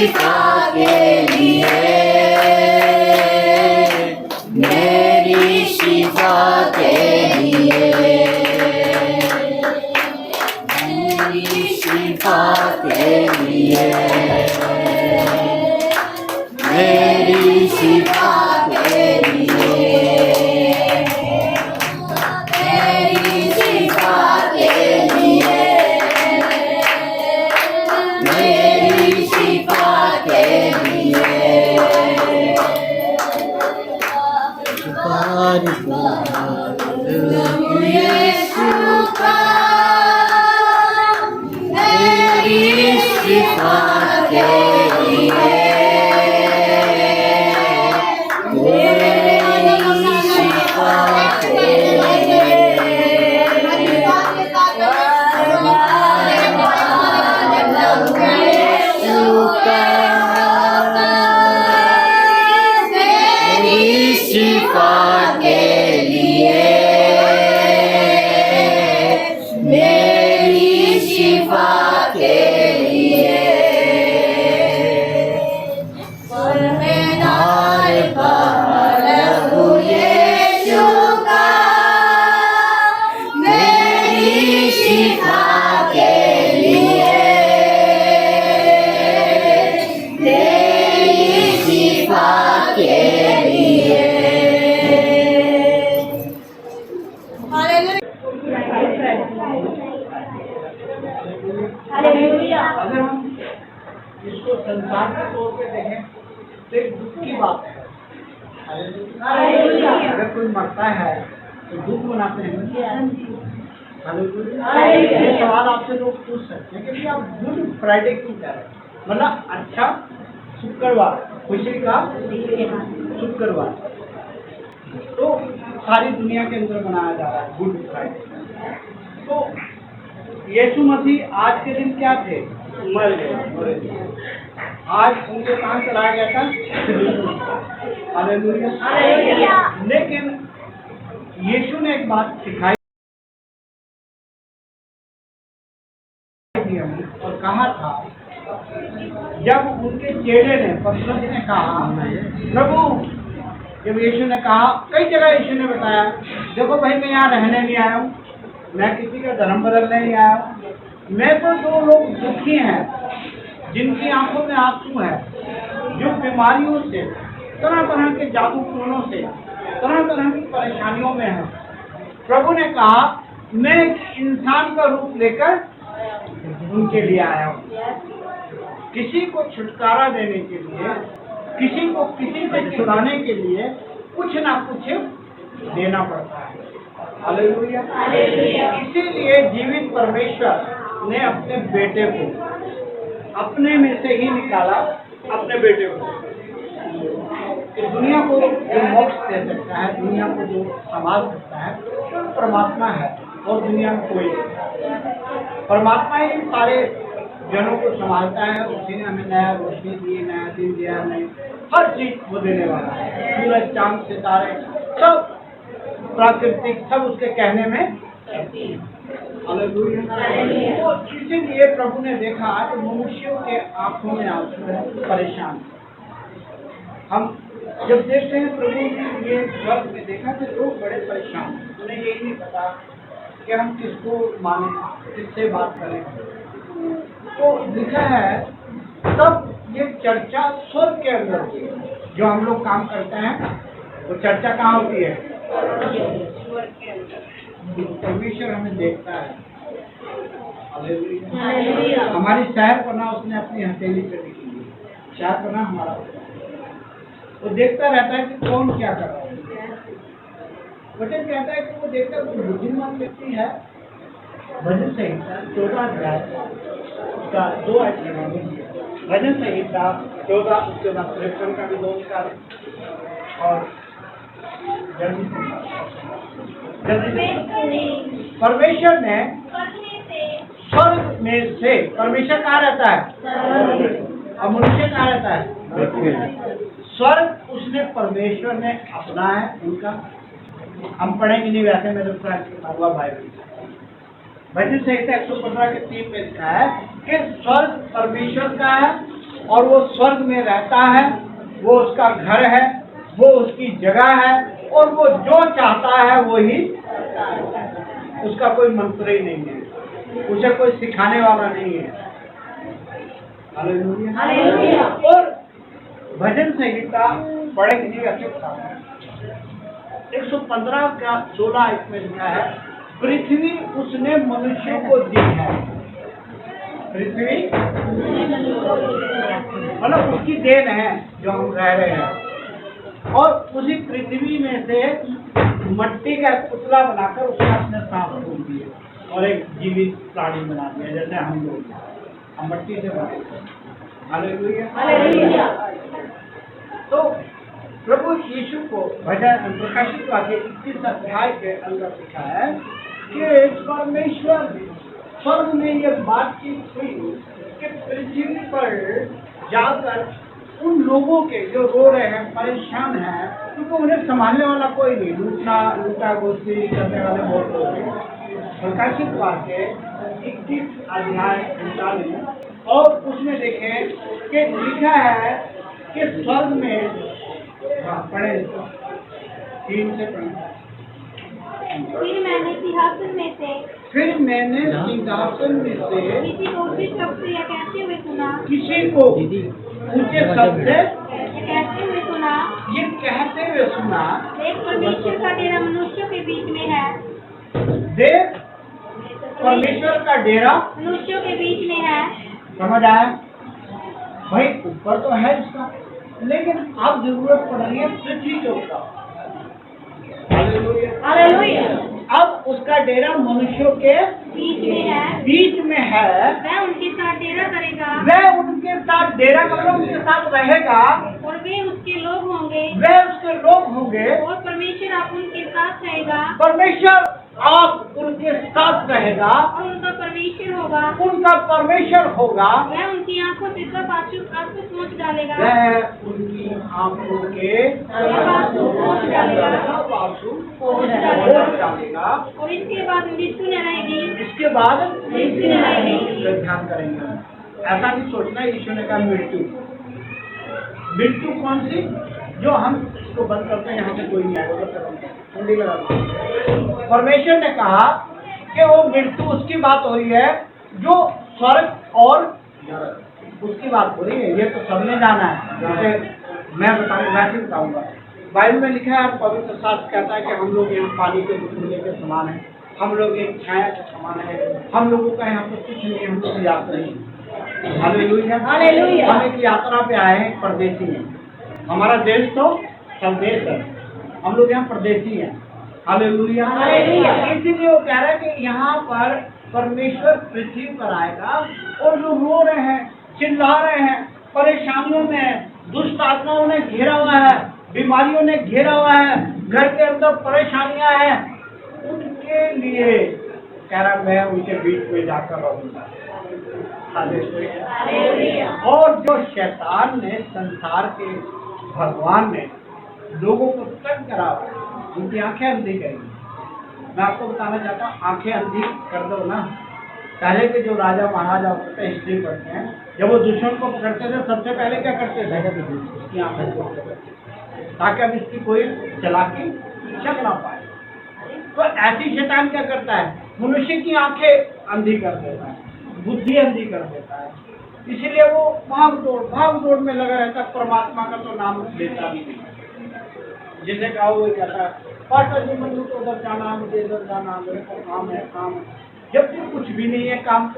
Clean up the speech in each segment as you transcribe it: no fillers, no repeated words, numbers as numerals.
शिफा के लिए, मेरी शिफा के लिए, मेरी शिफा के लिए, मेरी शिफा के लिए, मेरी शिफा के लिए, मेरी शिफा के लिए, यीशु का मेरी शिफा के लिए, मेरी शिफा के लिए, यीशु का मेरी शिफा के लिए, मेरी शिफा के लिए, परमेदार प्रभु यीशु का मेरी शिफा के लिए, मेरी शिफा के लिए। अगर हम इसको संसार के तौर पे देखें तो एक दुख की बात है। अगर कोई मरता है तो दुख मनाते हैं। ये सवाल आपसे लोग पूछ सकते हैं कि आप गुड फ्राइडे क्यों कह रहे हैं, मतलब अच्छा शुक्रवार, खुशी का शुक्रवार तो सारी दुनिया के अंदर मनाया जा रहा है गुड फ्राइडे। तो यीशु मसीह आज के दिन क्या थे, मर गए। आज उनको कहाँ चलाया गया था, हालेलुया। लेकिन यीशु ने एक बात सिखाई और कहा था, जब उनके चेले ने पतरस ने कहा प्रभु, जब यीशु ने कहा, कई जगह यीशु ने बताया देखो भाई मैं यहाँ रहने नहीं आया हूँ, मैं किसी का धर्म बदलने नहीं आया हूँ, मैं तो जो लोग दुखी हैं, जिनकी आंखों में आंसू है, जो बीमारियों से, तरह तरह के जादू टोनों से, तरह तरह की परेशानियों में है, प्रभु ने कहा मैं एक इंसान का रूप लेकर उनके लिए आया हूँ। किसी को छुटकारा देने के लिए, किसी को किसी से छुड़ाने के लिए कुछ ना कुछ देना पड़ता है। हालेलुया। इसीलिए जीवित परमेश्वर ने अपने बेटे को अपने में से ही निकाला, अपने बेटे को। इस दुनिया को जो मोक्ष दे सकता है, दुनिया को जो संभाल सकता है, तो परमात्मा है और दुनिया में कोई नहीं। परमात्मा ही सारे जनों को संभालता है। उसी ने हमें नया रोशनी दी, नया दिन दिया, हमें हर चीज वो देने वाला है। सूरज, चांद, सितारे सब प्राकृतिक, सब उसके कहने में। तो इसीलिए प्रभु ने देखा कि मनुष्यों के आंखों में आंसू है, परेशान। हम जब देखते हैं प्रभु ने ये वर्ग में देखा कि लोग बड़े परेशान, उन्हें यही नहीं पता कि हम किसको माने, किससे बात करें। तो लिखा है तब ये चर्चा स्वर्ग के अंदर की, जो हम लोग काम करते हैं वो चर्चा कहाँ होती है, स्वर्ग के अंदर। परमेश्वर हमें देखता है। हमारी शहर पना उसने अपनी हथेली पे लिखी है, शहर पना हमारा, वो देखता रहता है कि कौन क्या कर रहा है। वचन कहता है कि वो देखता है कोई बुद्धिमान व्यक्ति है। भजन संहिता 14 अध्याय उसका 2 अध्याय, भजन संहिता 14 उसके बाद 53 का भी 2 अधिकार और परमेश्वर ने स्वर्ग में से, परमेश्वर कहाँ रहता है और मनुष्य कहाँ रहता है, स्वर्ग उसने परमेश्वर ने अपना है उनका। हम पढ़ेंगे नहीं वैसे, मेरे हुआ बाइबल भजन संहिता 115 के 3 में लिखा है कि स्वर्ग परमेश्वर का है और वो स्वर्ग में रहता है, वो उसका घर है, वो उसकी जगह है, और वो जो चाहता है वो ही, उसका कोई मंत्र ही नहीं है, उसे कोई सिखाने वाला नहीं है। हालेलुया। हालेलुया। और भजन संहिता पढ़े कि नहीं अच्छे था 115 का 16 इसमें लिखा है, पृथ्वी उसने मनुष्यों को दी है। पृथ्वी मतलब उसकी देन है जो हम रह रहे हैं, और उसी पृथ्वी में से मट्टी का पुतला बनाकर उसने अपने सांप खोल दिए और एक जीवित प्राणी बना दिया, जैसे हम लोग हम मट्टी से बने। हालेलुया। हालेलुया। तो प्रभु यीशु को भजन प्रकाशित वाक्य 21 अध्याय के अंदर लिखा है कि परमेश्वर स्वर्ग में ये बातचीत हुई कि पृथ्वी पर जाकर उन लोगों के जो रो रहे हैं, परेशान हैं, क्योंकि उन्हें संभालने वाला कोई नहीं, लूटा गोश्ती करने वाले बहुत लोग हैं। प्रकाशित वाक्य 21 अध्याय 39 और उसमें देखें कि लिखा है कि स्वर्ग में पढ़े 3 से पढ़े। फिर मैंने सिंहासन में से किसी को ऊंचे शब्द से यह कहते हुए सुना, किसी को ऊंचे शब्द से कहते हुए सुना, ये कहते हुए सुना, एक परमेश्वर का डेरा मनुष्यों के बीच में है। देख परमेश्वर का डेरा मनुष्यों के बीच में है। समझ आया भाई? ऊपर तो है इसका, लेकिन अब जरूरत पड़ रही है पृथ्वी के ऊपर। हालेलुया। अब उसका डेरा मनुष्यों के बीच में है। वह उनके साथ डेरा करेगा, वह उनके साथ डेरा करेगा, उनके साथ रहेगा, और वे उसके लोग होंगे, वे उसके लोग होंगे, और परमेश्वर आप उनके साथ रहेगा, परमेश्वर आप उनके साथ रहेगा, और उनका परमेश्वर होगा। उनका परमेश्वर होगा। वह उनकी आंखों से सब आंसू पोंछ डालेगा, वह उनकी आंखों के सब आंसू पोंछ डालेगा, सब आंसू पोंछ पोंछ डालेगा। और इसके बाद मृत्यु न रहेगी। इसके बाद मृत्यु न रहेगी। तो ध्यान करेंगे, ऐसा नहीं सोचना यीशु ने कहा मृत्यु। मृत्यु कौन सी? जो हम इसको बंद करते हैं, यहाँ से कोई नहीं आएगा, ठंडी लगा दो। परमेश्वर ने कहा कि वो मृत्यु उसकी बात हो रही है जो स्वर्ग और उसकी बात हो रही है। ये तो सबने जाना है, जैसे मैं बताऊंगा। बाइबल में लिखा है, पवित्र शास्त्र कहता है कि हम लोग यहाँ पानी के बुलबुले के समान है, हम लोग एक छाया के समान है, हम लोगों का यहाँ पर कुछ नहीं, हम लोग यात्रा नहीं। हालेलुया। हालेलुया। हम एक यात्रा पे आए हैं, परदेसी हैं। हमारा देश तो स्वदेश है, हम लोग यहाँ परदेसी हैं। हालेलुया। हालेलुया। इसीलिए वो कह रहा है कि यहाँ पर परमेश्वर पृथ्वी पर आएगा, और जो रो रहे हैं, चिल्ला रहे हैं, परेशानियों में, दुष्ट आत्माओं ने घेरा हुआ है, बीमारियों ने घेरा हुआ है, घर के अंदर परेशानियां हैं, उनके लिए कह रहा मैं उनके बीच में जाकर रहूंगा। हालेलुया। और जो शैतान ने, संसार के भगवान ने लोगों को तंग करा, उनकी आंखें अंधी करेंगी। मैं आपको बताना चाहता हूँ, आंखें अंधी कर दो ना। पहले के जो राजा महाराजा होते थे, हिस्ट्री पढ़ते हैं, जब वो दुश्मन को पकड़ते थे सबसे पहले क्या करते थे? उसकी आंखें खोलते थे, ताकि अब इसकी कोई चालाकी चल ना पाए। तो ऐसी शैतान क्या करता है? मनुष्य की आंखें अंधी कर देता है, बुद्धि अंधी कर देता है। इसीलिए वो भाग दौड़ में लगा रहता है, परमात्मा का तो नाम लेता नहीं। जिसे कहा वो कहता है, पास्टर जी मुझे तो उधर जाना, मुझे इधर जाना, मेरे को काम है, काम है, जबकि कुछ भी नहीं है काम।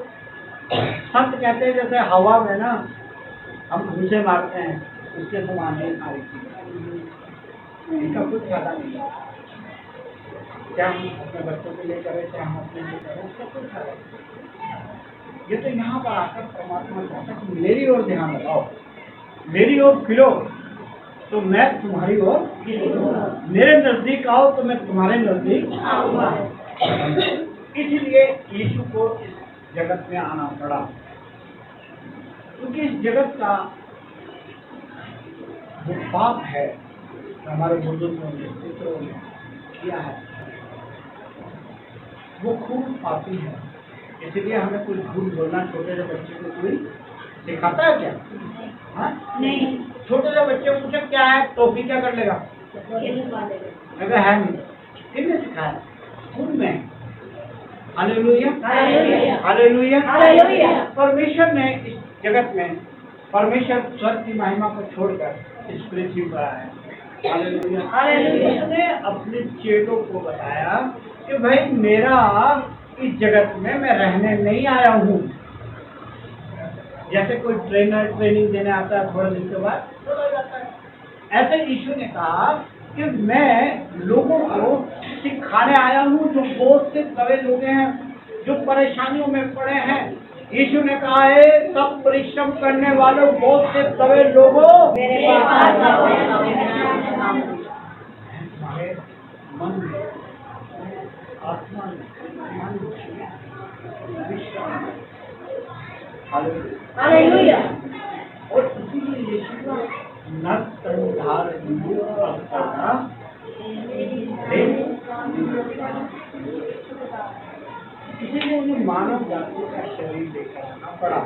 संत कहते हैं जैसे हवा में ना हम घूसे मारते हैं, उसके समान है सारी चीजें, इनका कुछ फायदा नहीं है। क्या हम अपने बच्चों के लिए करें, चाहे हम अपने लिए करें, उसका कुछ फायदा नहीं। ये तो यहाँ पर आकर परमात्मा कहता है कि मेरी ओर ध्यान लगाओ, मेरी ओर फिरो तो मैं तुम्हारी ओर, मेरे नजदीक आओ तो मैं तुम्हारे नजदीक आऊंगा। इसलिए यीशु को इस जगत में आना पड़ा, क्योंकि इस जगत का जो पाप है, हमारे बुजुर्गों ने, पितरों ने किया है, वो खूब पापी है। इसलिए हमें कुछ झूठ बोलना छोटे से बच्चे को कोई सिखाता है क्या? हाँ? नहीं छोटे से बच्चे को पूछे क्या है, टोपी क्या कर लेगा? खिलवा देगा। अगर है नहीं, किसने सिखाया? स्कूल में। Hallelujah, hallelujah, hallelujah, hallelujah. परमेश्वर ने इस जगत में, परमेश्वर स्वर्ग की महिमा को छोड़कर इस पृथ्वी पर आया। Hallelujah, hallelujah. उसने अपने चेलों को बताया कि भाई मेरा इस जगत में मैं रहने नहीं आया हूँ। जैसे कोई ट्रेनर ट्रेनिंग देने आता है, थोड़े दिन के बाद छोड़ा जाता है। ऐसे यीशु ने कहा कि मैं लोगों को सिखाने आया हूँ जो बोझ से दबे लोग हैं, जो परेशानियों में पड़े हैं। यीशु ने कहा है सब परिश्रम करने वालों, बोझ से दबे लोगों, मेरे पास आओ। हमारे मन में, आत्मा में, मन में विश्राम है। हालेलुया। और इसीलिए यीशु का नरसंहार करना इसीलिए उन्हें मानव जाति का शरीर लेकर आना पड़ा।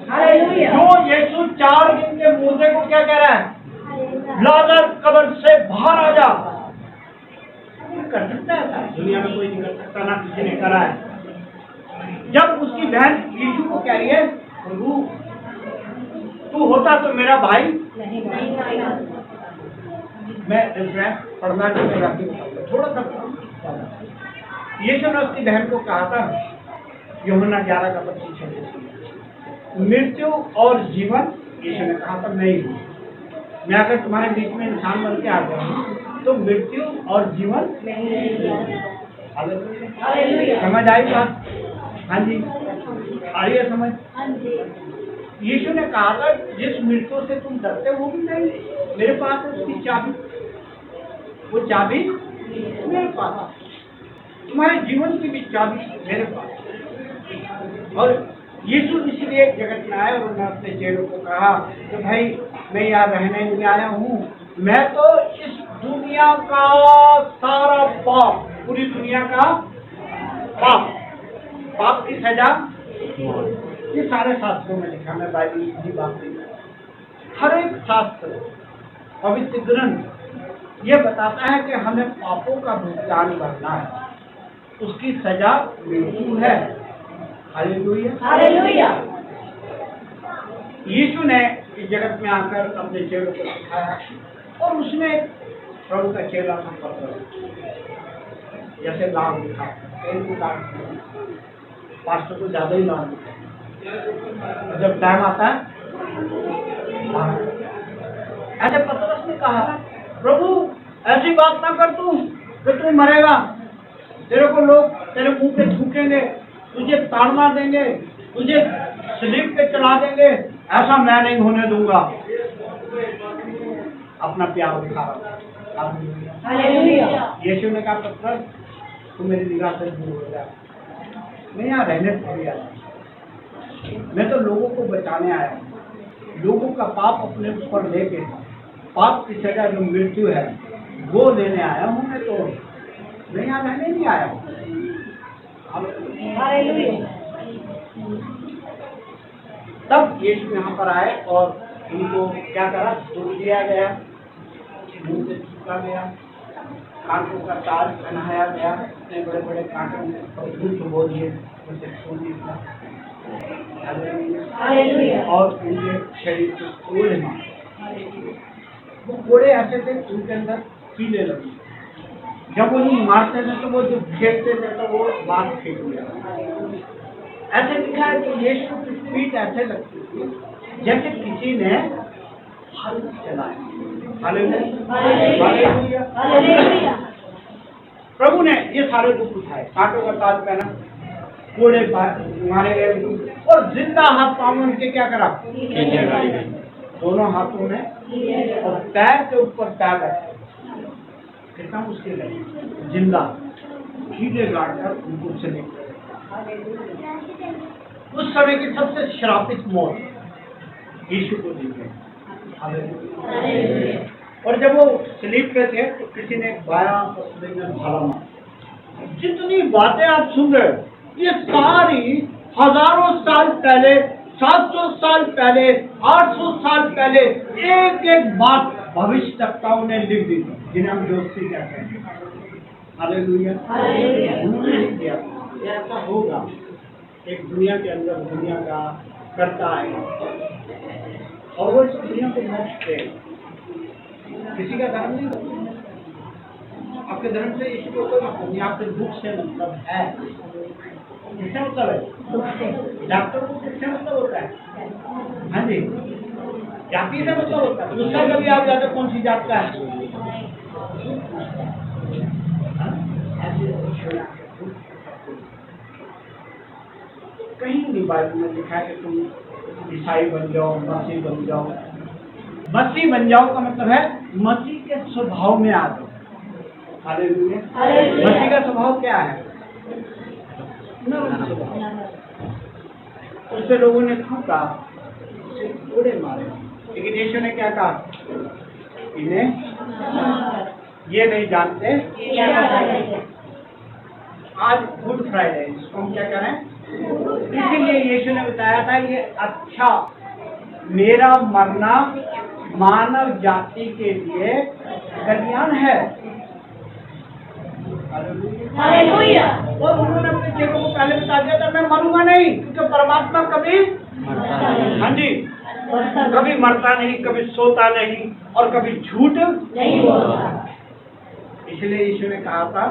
हालेलुया। जो यीशु 4 दिन के मुर्दे को क्या कह रहा है? लाजर कब्र से बाहर आ जा। कर सकता है ऐसा? दुनिया में कोई नहीं कर सकता, ना किसी ने करा है। जब उसकी बहन यीशु को कह रही है प्रभु तू होता तो मेरा भाई नहीं मैं रेफरेंस पढ़ना नहीं मेरा थोड़ा सा। यीशु ने उसकी बहन को कहा था यूहन्ना 11:25 मृत्यु और जीवन, यीशु ने कहा था नहीं हूँ मैं, अगर तुम्हारे बीच में इंसान बन के आ गया हूँ तो मृत्यु और जीवन हालेलुया। समझ आई बात? हाँ जी, आ रही है समझ? हाँ जी। यीशु ने कहा था जिस मृत्यु से तुम डरते हो वो भी नहीं, मेरे पास है उसकी चाबी, वो चाबी मेरे पास है, तुम्हारे जीवन की भी चाबी मेरे पास। और यीशु इसलिए जगत में आए और उन्होंने अपने चेलों को कहा कि भाई मैं यहाँ रहने नहीं आया हूँ, मैं तो इस दुनिया का सारा पाप, पूरी दुनिया का पाप, पाप की सजा, ये सारे शास्त्रों में लिखा, मैं बाइबल की बात नहीं, हर एक शास्त्र पवित्र ग्रंथ ये बताता है कि हमें पापों का भुगतान करना है, उसकी सजा मृत्यु है। Hallelujah, hallelujah. यीशु ने इस जगत में आकर अपने चेलों को सिखाया और उसने प्रभु का चेला था पतरस, जैसे लाभ दिखा, पास्टर को ज्यादा ही लाभ दिखा, जब टाइम आता है ऐसे पतरस ने कहा प्रभु ऐसी बात ना कर तू कि तू मरेगा, तेरे को लोग तेरे मुंह पे थूकेंगे, तुझे ताड़ मार देंगे, तुझे स्लीप पे चला देंगे, ऐसा मैं नहीं होने दूंगा। अपना प्यार दिखा रहा। यीशु ने कहा पतरस तू मेरी निगाह से दूर हो जा, मैं यहाँ रहने थोड़ी आया, मैं तो लोगों को बचाने आया हूँ, लोगों का पाप अपने ऊपर लेके पाप की सजा जो मृत्यु है वो लेने आया हूँ। मैं यहाँ रहने नहीं आया हूँ। तब यीशु यहाँ पर आए और उनको क्या करा, दूध दिया गया, मुंह से छूका गया, कांटों का ताज पहनाया गया, इतने बड़े बड़े कांटों में और झूठ बोल दिए उनसे खून निकला, और उनके शरीर के कोड़े मारे, वो कोड़े ऐसे थे उनके अंदर कीड़े लगे, जब वो नहीं मारते थे तो वो जो फेंकते थे तो वो बात फेंक दिया। ऐसे लिखा है कि यीशु की पीठ ऐसे लगती थी जैसे किसी ने हल चलाया। हालेलुया। प्रभु ने ये सारे दुख उठाए, कांटों का ताज पहना, कोड़े मारे गए और जिंदा हाथ पांव उनके क्या करा, दोनों हाथों में और पैर के ऊपर पैर रखे, कितना मुश्किल है, जिंदा कीड़े गाड़ कर उनको चले। उस समय की सबसे श्रापित मौत यीशु को दी गई। और जब वो स्लीप पे थे तो किसी ने बायां पसली में भाला मारा। जितनी बातें आप सुन रहे हो ये सारी हजारों साल पहले 700 साल पहले, 800 साल पहले एक एक बात भविष्यवक्ताओं ने लिख दी थी, जिन्हें हम ज्योतिषी कहते हैं। हालेलुया। उन्होंने लिख दिया ये ऐसा होगा, एक दुनिया के अंदर दुनिया का करता है और वो इस दुनिया को मोक्ष देगा। किसी का धर्म नहीं होता, आपके धर्म से इसी को कोई मतलब नहीं, आपके दुख से मतलब है। किससे मतलब है? डॉक्टर को किससे मतलब होता है? हाँ जी, जाति से मतलब होता है। दूसरा कभी आप जाते कौन सी जात का है? कहीं नहीं बाइबल में लिखा है कि तुम ईसाई बन जाओ, मसीह बन जाओ। मसीह बन जाओ का मतलब है मसीह के स्वभाव में आ जाओ। हालेलुया। मसीह का स्वभाव क्या है? नरम स्वभाव। उससे लोगों ने थूका, उसे कोड़े मारे, लेकिन यीशु ने क्या कहा? इन्हें ये नहीं जानते। आज गुड फ्राइडे, इसको हम क्या करें? इसीलिए यीशु ने बताया था ये अच्छा, मेरा मरना मानव जाति के लिए कल्याण है। हालेलुया। और उन्होंने अपने चेलों को पहले बता दिया था, मैं मरूंगा नहीं, क्योंकि परमात्मा कभी, हाँ जी, कभी मरता नहीं, कभी सोता नहीं और कभी झूठ नहीं बोलता। इसलिए यीशु ने कहा था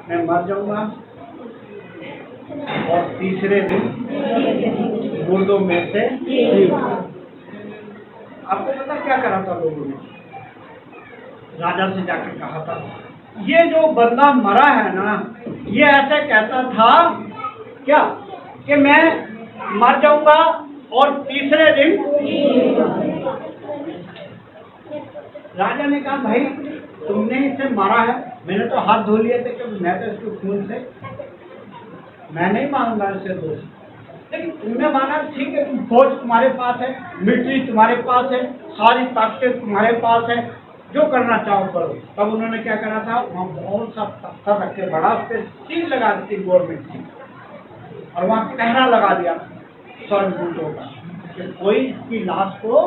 मैं मर जाऊंगा और तीसरे दिन मुर्दों में से। आपको पता क्या करा था लोगों ने? राजा से जाके कहा था ये जो बंदा मरा है ना, ये ऐसे कहता था क्या कि मैं मर जाऊंगा और तीसरे दिन। राजा ने कहा भाई तुमने इसे मारा है, मैंने तो हाथ धो लिए थे कि मैं तो इसके खून से, मैं नहीं मानूंगा इसे दोष, लेकिन तुमने माना ठीक है, तुम फौज तुम्हारे पास है, मिलिट्री तुम्हारे पास है, सारी ताकतें तुम्हारे पास है, जो करना चाहो करो। तब उन्होंने क्या करा था? वहाँ बहुत सा पत्थर रख के बड़ा उस पर सील लगा दी थी गवर्नमेंट की, और वहाँ पहरा लगा दिया स्वर्गदूतों का कि कोई इसकी लाश को।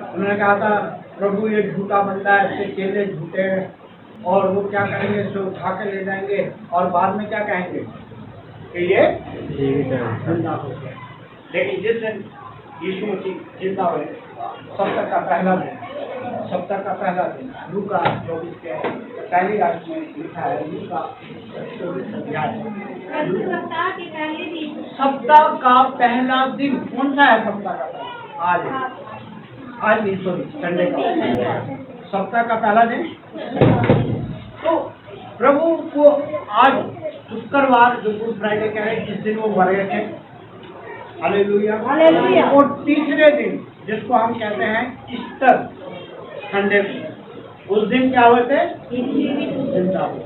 उन्होंने कहा था प्रभु ये झूठा बंदा है, इसके चेले झूठे हैं, और वो क्या करेंगे, इसे उठा के ले जाएंगे और बाद में क्या कहेंगे कि ये जिंदा हो गया। लेकिन जिस दिन यीशु मसीह जिंदा हुए, सप्ताह का पहला दिन लूका 24 के पहली आयत में लिखा है, लूका 24 अध्याय। सप्ताह का पहला दिन कौन सा है? सप्ताह का पहला आज नहीं, सॉरी, संडे का सप्ताह का पहला दिन। तो प्रभु को आज शुक्रवार जो गुड फ्राइडे कह रहे हैं, जिस दिन वो मरे थे, हालेलुया, हालेलुया, और तीसरे दिन जिसको हम कहते हैं ईस्टर संडे, उस दिन क्या हुए थे? जिंदा हुए।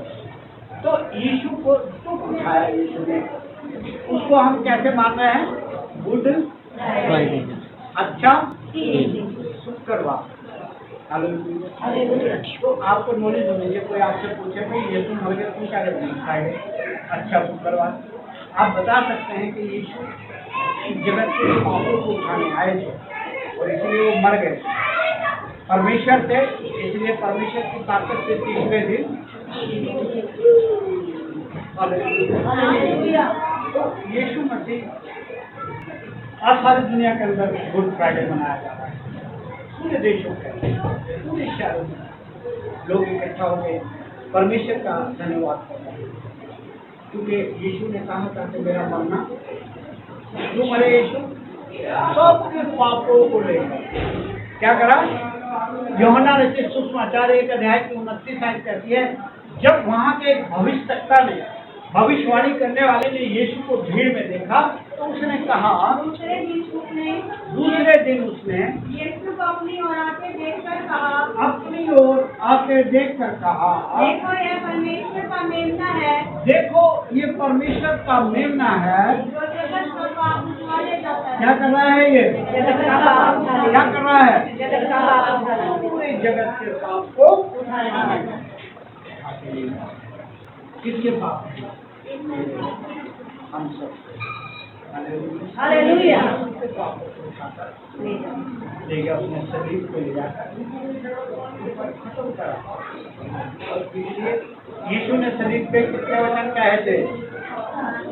तो यीशु को दुख उठाया यीशु ने, उसको हम कैसे मान रहे हैं? गुड फ्राइडे, अच्छा शुक्रवार। हालेलुया। तो आपको नॉलेज होनी चाहिए, कोई आपसे पूछे भाई यीशु मर गया तुम क्या करते हैं? फ्राइडे, अच्छा शुक्रवार। आप बता सकते हैं कि यीशु जगत के पापों को उठाने आए थे और इसलिए वो मर गए। परमेश्वर थे, इसलिए परमेश्वर की ताकत से तीसरे दिन। तो यीशु मसीह आज सारी दुनिया के अंदर गुड फ्राइडे मनाया जा रहा है। पूरे देशों के, पूरे शहरों में लोग इकट्ठा हो गए परमेश्वर का धन्यवाद करते हैं, क्योंकि यीशु ने कहा था कि मेरा मरना, जो मरे यीशु सबके पापों को लेकर क्या करा? यूहन्ना रचित सुसमाचार 1 अध्याय की 29 आयत कहती है, जब वहाँ के भविष्यवक्ता ने, भविष्यवाणी करने वाले ने यीशु को भीड़ में देखा तो उसने कहा, दूसरे दिन उसने यीशु को अपनी ओर आके देखकर कहा, अपनी ओर आके देखकर कहा, देखो यह परमेश्वर का मेमना है, देखो ये परमेश्वर का मेमना है, जो जगत का पाप उठा ले जाता है। क्या कर रहा है? ये जगत का पाप उठा ले, क्या कर रहा है? जगत का पाप उठा ले, पूरे जगत के पाप को उठा ले। किसके पाप? हम सब। हालेलुया। ले गया अपने शरीर को ले जाकर खत्म करा। और इसलिए यीशु ने शरीर पे कितने वचन कहे थे?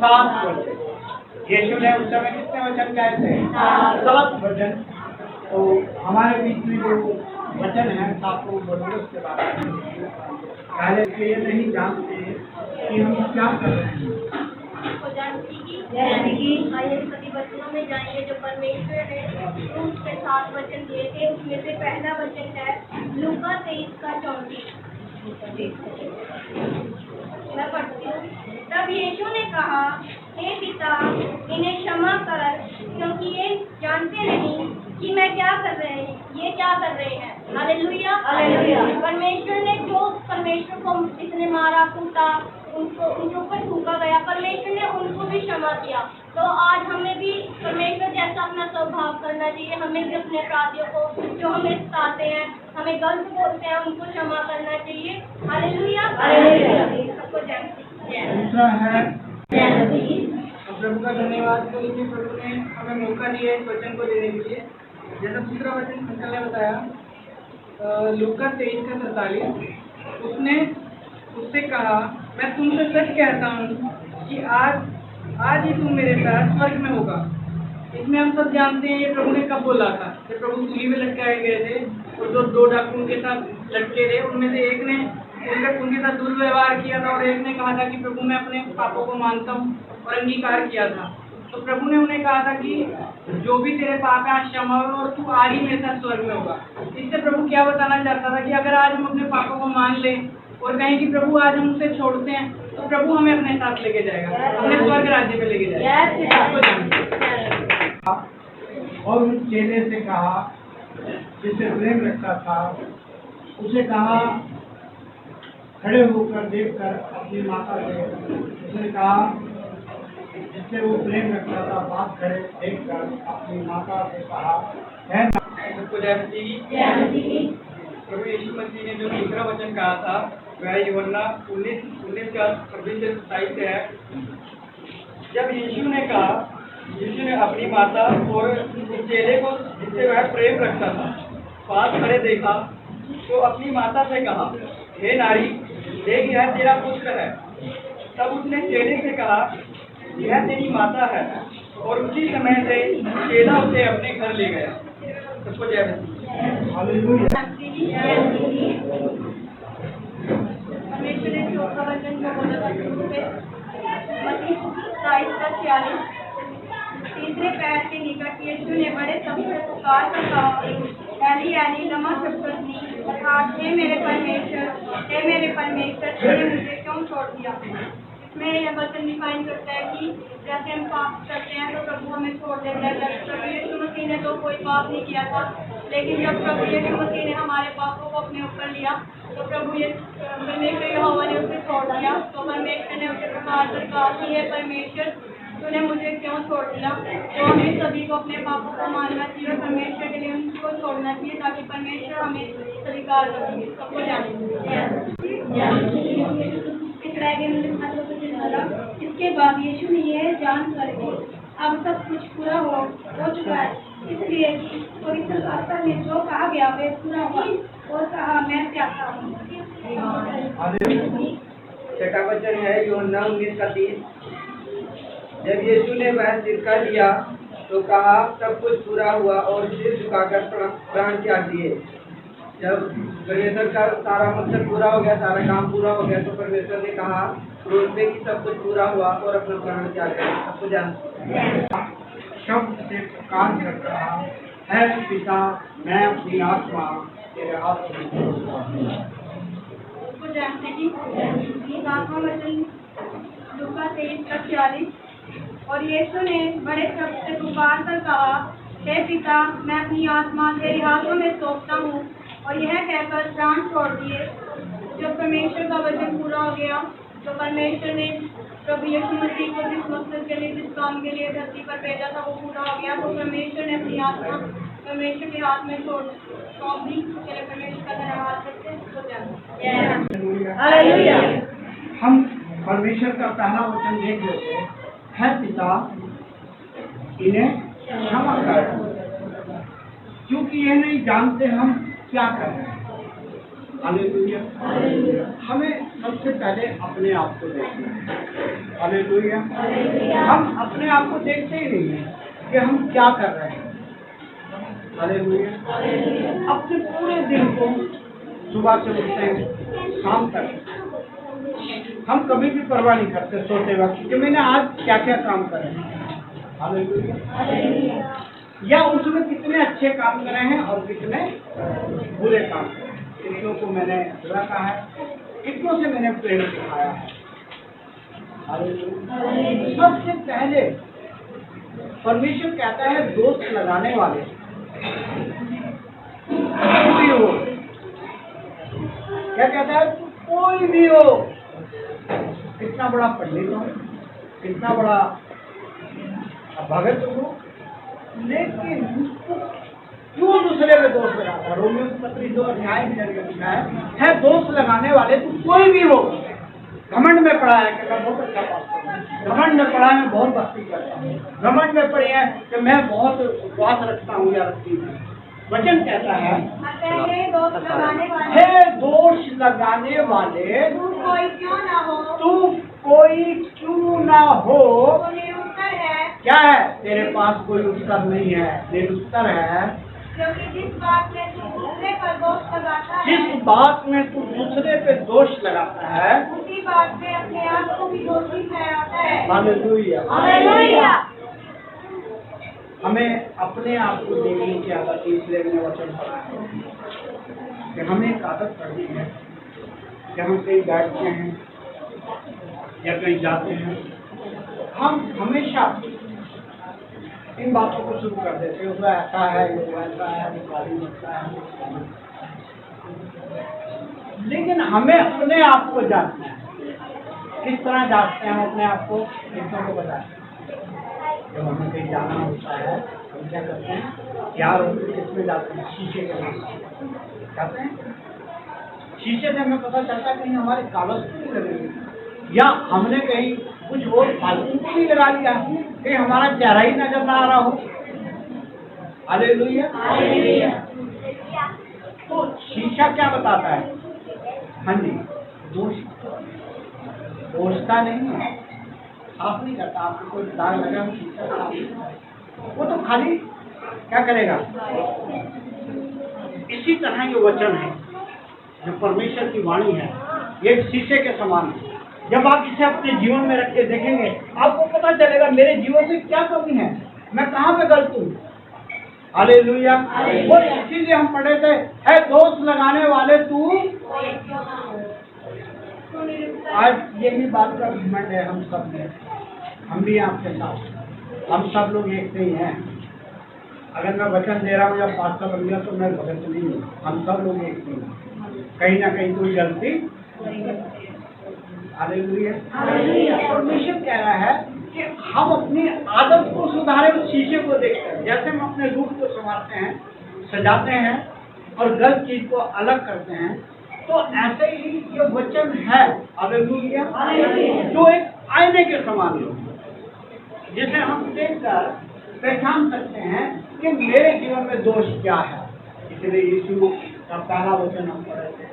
7 वचन। यीशु ने उस समय कितने वचन कहे थे? 7 वचन। तो हमारे बीच में जो वचन है आपको बोलूंगा उसके बारे में। पहले तो ये नहीं जानते कि हम क्या कर रहे हैं। यानी कि आइए सभी वचनों में जाएंगे जो परमेश्वर ने उसके 7 वचन दिए थे। उसमें से पहला वचन है लूका 23:34। मैं पढ़ती हूँ। तब यीशु ने कहा, हे पिता, इन्हें क्षमा कर, क्योंकि ये जानते नहीं कि मैं क्या कर रहे हैं, ये क्या कर रहे हैं। हालेलुया। हालेलुया। परमेश्वर ने जो परमेश्वर को जिसने मारा कूटा, उनको उनके ऊपर थूका गया, परमेश्वर ने उनको भी क्षमा किया। तो आज हमें भी परमेश्वर जैसा अपना स्वभाव करना चाहिए। हमें भी अपने अपराधियों को जो हमें सताते हैं, हमें गलत बोलते हैं, उनको क्षमा करना चाहिए। हालेलुया। सबको जय मसीह। दूसरा है जय मसीह। प्रभु का धन्यवाद करें कि प्रभु ने हमें मौका दिया इस वचन को देने के लिए। जैसा दूसरा वचन अंकल ने बताया लूका 23:43, उसने उससे कहा, मैं तुमसे सच कहता हूँ कि आज ही तुम मेरे साथ स्वर्ग में होगा। इसमें हम सब जानते हैं ये प्रभु ने कब बोला था। जब प्रभु सूली में लटकाए गए थे और जो 2 डाकू उनके साथ लटके थे, उनमें से एक ने उनके साथ दुर्व्यवहार किया था और एक ने कहा था कि प्रभु मैं अपने पापों को मानता हूँ और अंगीकार किया था। तो प्रभु ने उन्हें कहा था कि जो भी तेरे पाप है आज क्षमा हो और तू आज ही मेरे साथ स्वर्ग में होगा। इससे प्रभु क्या बताना चाहता था कि अगर आज हम अपने पापों को मान लें और कहें कि प्रभु आज हम उसे छोड़ते हैं, तो प्रभु हमें अपने साथ लेके जाएगा, अपने स्वर्ग राज्य में लेके जाएगा। और उन चेले से कहा जिससे प्रेम रखता था, उसे कहा खड़े होकर देखकर अपनी माता से, उसने कहा जिससे वो प्रेम रखता था, बात खड़े देखकर अपनी माता से कहा, है सबको जय मसीह। प्रभु यीशु मसीह ने जो दूसरा वचन कहा था वह यूहन्ना 19 का 26 से 27 है। जब यीशु ने अपनी माता और उस चेले को जिससे वह प्रेम रखता था पास खड़े देखा, तो अपनी माता से कहा, हे नारी, देख यह तेरा पुत्र है। तब उसने चेले से कहा, यह तेरी माता है। और उसी समय से चेला उसे अपने घर ले गया। सबको जय मसीह। हालेलुया। परमेश्वर ने चौथा वचन जो बोला था मत्ती 27:46, तीसरे पैर के निकट यीशु ने बड़े शब्द से पुकार कर कहा, एली एली लमा सबक्तनी, अर्थात हे मेरे परमेश्वर, तूने मुझे क्यों छोड़ दिया। इसमें यह वचन डिफाइन करता है कि जैसे हम पाप करते हैं तो प्रभु हमें छोड़ देता है। प्रभु यीशु मसीह ने तो कोई पाप नहीं किया था, लेकिन जब प्रभु यीशु मसीह ने हमारे पापों को अपने ऊपर लिया तो परमेश्वर यहोवा ने उसे छोड़ दिया। तो परमेश्वर ने उसे पुकार कर कहा कि हे परमेश्वर, तूने मुझे क्यों छोड़ दिया। तो हमें सभी को अपने पापों को मानना चाहिए और परमेश्वर के लिए उनको छोड़ना चाहिए ताकि परमेश्वर हमें स्वीकार करेंगे। सबको इसके बाद यीशु ने यह जानकर कि अब सब कुछ पूरा हो चुका है, इसलिए पवित्र शास्त्र में जो कहा गया वे पूरा हुआ और कहा, मैं प्यासा हूँ। छठा वचन है यूहन्ना 19:30। जब यीशु ने वह सिरका लिया तो कहा, सब कुछ पूरा हुआ और सिर झुकाकर प्राण त्याग दिए। जब परमेश्वर का सारा मकसद पूरा हो गया, सारा काम पूरा हो गया, तो परमेश्वर ने कहा क्रूस पे कि सब कुछ पूरा हुआ और अपना प्राण त्याग दिया। सबको जानते शब्द से पुकार कर रहा है, पिता मैं अपनी आत्मा तेरे हाथ में छोड़ता हूं। सबको जानते जी। सातवां वचन लूका 23:40, और यीशु ने बड़े शब्द से पुकार कर कहा, हे पिता मैं अपनी आत्मा तेरे हाथों में सौंपता हूँ। और यह कहकर प्राण छोड़ दिए। जब परमेश्वर का वचन पूरा हो गया तो परमेश्वर ने प्रभु यीशु मसीह को जिस मकसद के लिए, जिस काम के लिए धरती पर भेजा था वो पूरा हो गया। तो परमेश्वर ने अपनी आत्मा परमेश्वर के हाथ में सौंप दी। चलिए परमेश्वर का धन्यवाद करते हैं। हम परमेश्वर का पहला वचन देख लेते हैं, है पिता इन्हें क्षमा कर, क्योंकि ये नहीं जानते हम क्या कर रहे हैं। हालेलुया। हमें सबसे पहले अपने आप को देखना है। हालेलुया। हम अपने आप को देखते ही नहीं है कि हम क्या कर रहे हैं। हालेलुया। अपने पूरे दिन को सुबह से उठते हैं शाम तक हम कभी भी परवाह नहीं करते सोते वक्त कि मैंने आज क्या क्या काम करे हैं। हालेलुया। या उसमें कितने अच्छे काम करे हैं और कितने बुरे काम करे हैं। कितनों को मैंने रखा है, कितनों से मैंने प्रेम दिखाया है। हालेलुया। सबसे पहले परमेश्वर कहता है दोस्त लगाने वाले कोई भी हो, क्या कहता है, कोई भी हो, कितना बड़ा पंडित हो, कितना बड़ा भगत हो, लेकिन क्यों दूसरे में दोस्त लगाता है। रोमियो की पत्री 2 अध्याय में लिखा है दोस्त लगाने वाले तू कोई भी हो। घमंड में पड़ा है कि मैं बहुत अच्छा पास्टर हूं, घमंड में पड़ा है मैं बहुत भक्ति करता हूँ, घमंड में पड़ी है कि मैं बहुत उपवास रखता हूँ या रखती हूँ। वचन कहता है हे दोस्त लगाने वाले, हे दोष लगाने वाले तू कोई क्यों ना हो, तू कोई क्यों ना हो। तो निरुत्तर है, क्या है तेरे पास कोई उत्तर नहीं है, निरुत्तर है। क्योंकि जिस बात में तू दूसरे पर दोष लगाता है, जिस बात में तू दूसरे पे दोष लगाता है उसी बात में अपने आप को भी दोषी ठहराता है। हालेलुया। हालेलुया। हमें अपने आप को देखने की आदत, इसलिए मैंने वचन पढ़ा है कि हमें एक आदत पड़ती है कि हम कहीं बैठते हैं या कहीं जाते हैं, हम हमेशा इन बातों को शुरू कर देते हैं, वो ऐसा है, वो वैसा है, वो गाली लगता है। लेकिन हमें अपने आप को जानना है। किस तरह जानते हैं हम अपने आप को? किसको को बताते हैं। जब हमें कहीं जाना होता है हम क्या करते हैं, यार किसमें जाते हैं, शीशे के पास जाते हैं। शीशे से हमें पता चलता है कहीं हमारे कागज तो नहीं लगेंगे, या हमने कहीं कुछ और फालतू को नहीं लगा लिया, कहीं हमारा चेहरा ही नजर ना आ रहा हो। हालेलुया। तो शीशा क्या बताता है? हाँ जी, दोषता नहीं है, साफ नहीं करता। आपको कोई दाग लगा शीशा साफ नहीं करता, वो तो खाली क्या करेगा। इसी तरह ये वचन है जो परमेश्वर की वाणी है, ये शीशे के समान है। जब आप इसे अपने जीवन में रख के देखेंगे आपको पता चलेगा मेरे जीवन में क्या कमी है, मैं कहाँ पे गलत हूँ। हालेलुया। और इसीलिए हम पढ़े थे, है दोस्त लगाने वाले तू। आज यही बात का घमंड है हम सब में, हम भी आपके साथ, हम सब लोग एक नहीं हैं। अगर मैं वचन दे रहा हूँ या पास्टर बन गया तो मैं भगत नहीं हूँ, हम सब लोग एक नहीं हैं, कहीं ना कहीं कोई गलती। हालेलुया। परमेश्वर कह रहा है कि हम अपनी आदत को सुधारे, उस शीशे को देखकर। जैसे हम अपने रूप को संवारते हैं, सजाते हैं और गलत चीज को अलग करते हैं, तो ऐसे ही ये वचन है हालेलुया, जो एक आईने के समान है, जिसे हम देखकर पहचान सकते हैं कि मेरे जीवन में दोष क्या है। इसलिए यीशु का पहला वचन हम पढ़े थे,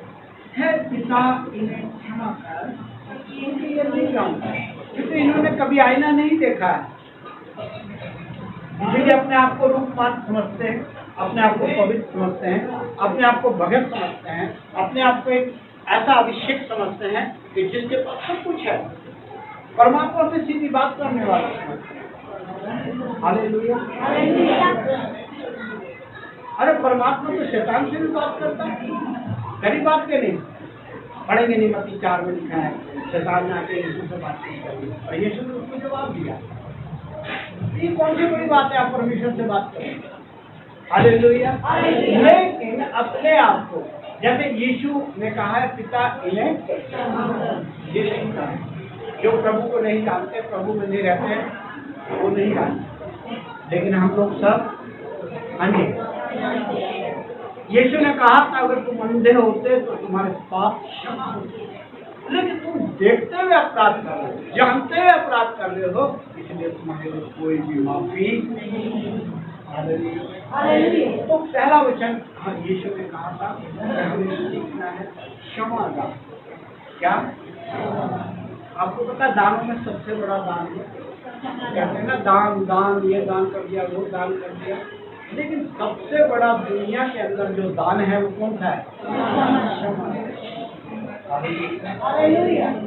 है पिता इन्हें क्षमा कर, क्योंकि ये नहीं जानता, क्योंकि इन्होंने कभी आईना नहीं देखा है। इसलिए अपने आप को रूपवान समझते हैं, अपने आप को पवित्र समझते हैं, अपने आप को भगत समझते हैं, अपने आप को एक ऐसा अभिषेक समझते हैं कि जिसके पास सब कुछ है, परमात्मा से सीधी बात करने वाला समझते हैं। हालेलुया। अरे परमात्मा तो शैतान से भी बात करता है, गरी बात के नहीं पढ़ेंगे। नहीं मत्ती 4 में लिखा है, शैतान ने आके यीशु से बात की और यीशु ने उसको जवाब दिया। ये कौन सी बड़ी बात है आप परमेश्वर से बात करें। हालेलुया। लेकिन अपने आप को, जैसे यीशु ने कहा है पिता इन्हें, ये नहीं कहा है। जो प्रभु को नहीं जानते, प्रभु में नहीं रहते हैं, वो नहीं जानते। लेकिन हम लोग सब, हाँ जी, यीशु ने कहा था अगर तुम अंधे होते तो तुम्हारे पाप क्षमा होते, लेकिन तुम देखते हुए अपराध कर रहे हो, जानते हुए अपराध कर रहे हो, इसलिए तुम्हारे लिए कोई भी माफी नहीं। तो पहला वचन यीशु ने कहा था हमें सीखना है क्षमा दान। क्या आपको पता दानों में सबसे बड़ा दान है? कहते हैं ना दान दान, ये दान कर दिया, वो दान कर दिया, लेकिन सबसे बड़ा दुनिया के अंदर जो दान है वो कौन सा है? क्षमा।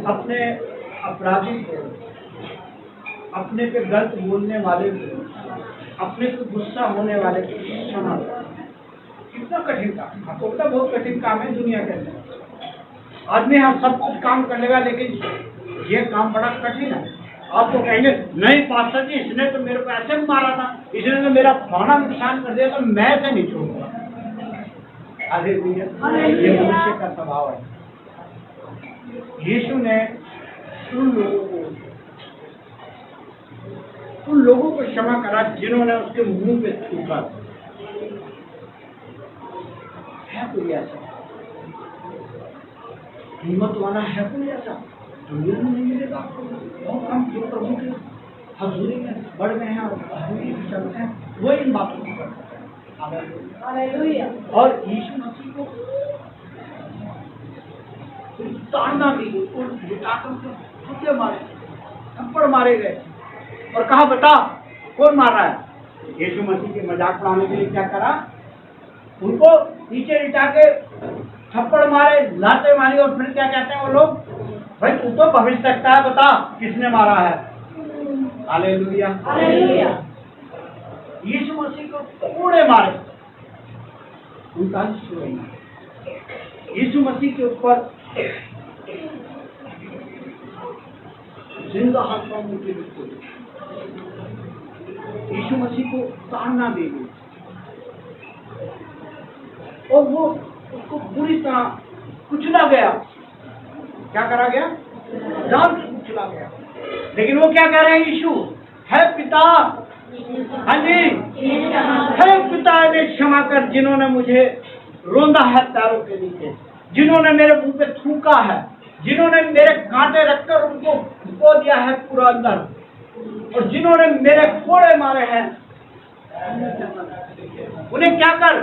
अपने अपराधी को, अपने पे गलत बोलने वाले को, अपने पे गुस्सा होने वाले को क्षमा। कितना कठिन काम, आपको पता बहुत कठिन काम है दुनिया के अंदर। आदमी हम सब कुछ काम कर लेगा, लेकिन ये काम बड़ा कठिन है। आपको कहेंगे नहीं पास्टर जी, इसने तो मेरे को ऐसे मारा था, इसने तो मेरा खाना नुकसान कर दिया, तो मैं ऐसे नहीं छोड़ूंगा। ये मनुष्य का स्वभाव है। यीशु ने उन लोगों को क्षमा करा जिन्होंने उसके मुंह पे थूका। है कोई ऐसा हिम्मत वाला? है कोई ऐसा? दुनिया में नहीं मिलेगा। बहुत हम जो प्रभु के हजूरी में बढ़ गए हैं और हजूरी में चलते हैं, वो इन बातों को करते हैं। और यीशु मसीह को ताड़ना दी, उनको मारे, थप्पड़ मारे गए और कहा बता कौन मार रहा है? यीशु मसीह के मजाक उड़ाने के लिए क्या करा? उनको नीचे लिटा के थप्पड़ मारे, लाते मारी, और फिर क्या कहते हैं वो लोग? भाई तू तो भविष्य सकता है, बता किसने मारा है? हालेलुया। यीशु मसीह को थोड़े मारे, उनका यीशु मसीह के ऊपर जिंदा हाथ पांव उनके बिल्कुल यीशु मसीह को ताड़ना दे दी और वो उसको पूरी तरह कुचला गया। क्या करा गया? जान से कुचला गया। लेकिन वो क्या कह रहे हैं? यीशु है पिता, हाँ जी, है पिता, इन्हें क्षमा कर जिन्होंने मुझे रोंदा है पैरों के नीचे, जिन्होंने मेरे मुंह पे थूका है, जिन्होंने मेरे कांटे रखकर उनको धो दिया है पूरा अंदर, और जिन्होंने मेरे फोड़े मारे हैं, उन्हें क्या कर?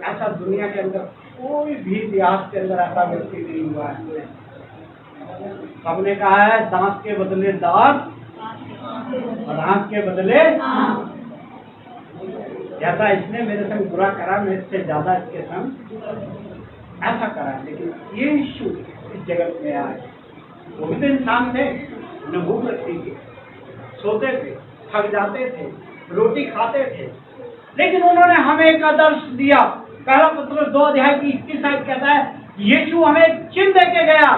ऐसा दुनिया के अंदर कोई भी इतिहास के अंदर ऐसा व्यक्ति नहीं हुआ है। सबने कहा है दांत के बदले दांत और आंख के बदले जैसा इसने मेरे संग बुरा करा, मैं इससे ज्यादा इसके संग ऐसा करा। लेकिन ये यीशु इस जगत में आए, वो भी तो इंसान थे, उन्हें भूख लगती थी, सोते थे, थक जाते थे, रोटी खाते थे, लेकिन उन्होंने हमें एक आदर्श दिया। पहला पत्र 2:21 कहता है यीशु हमें चिन्ह दे के गया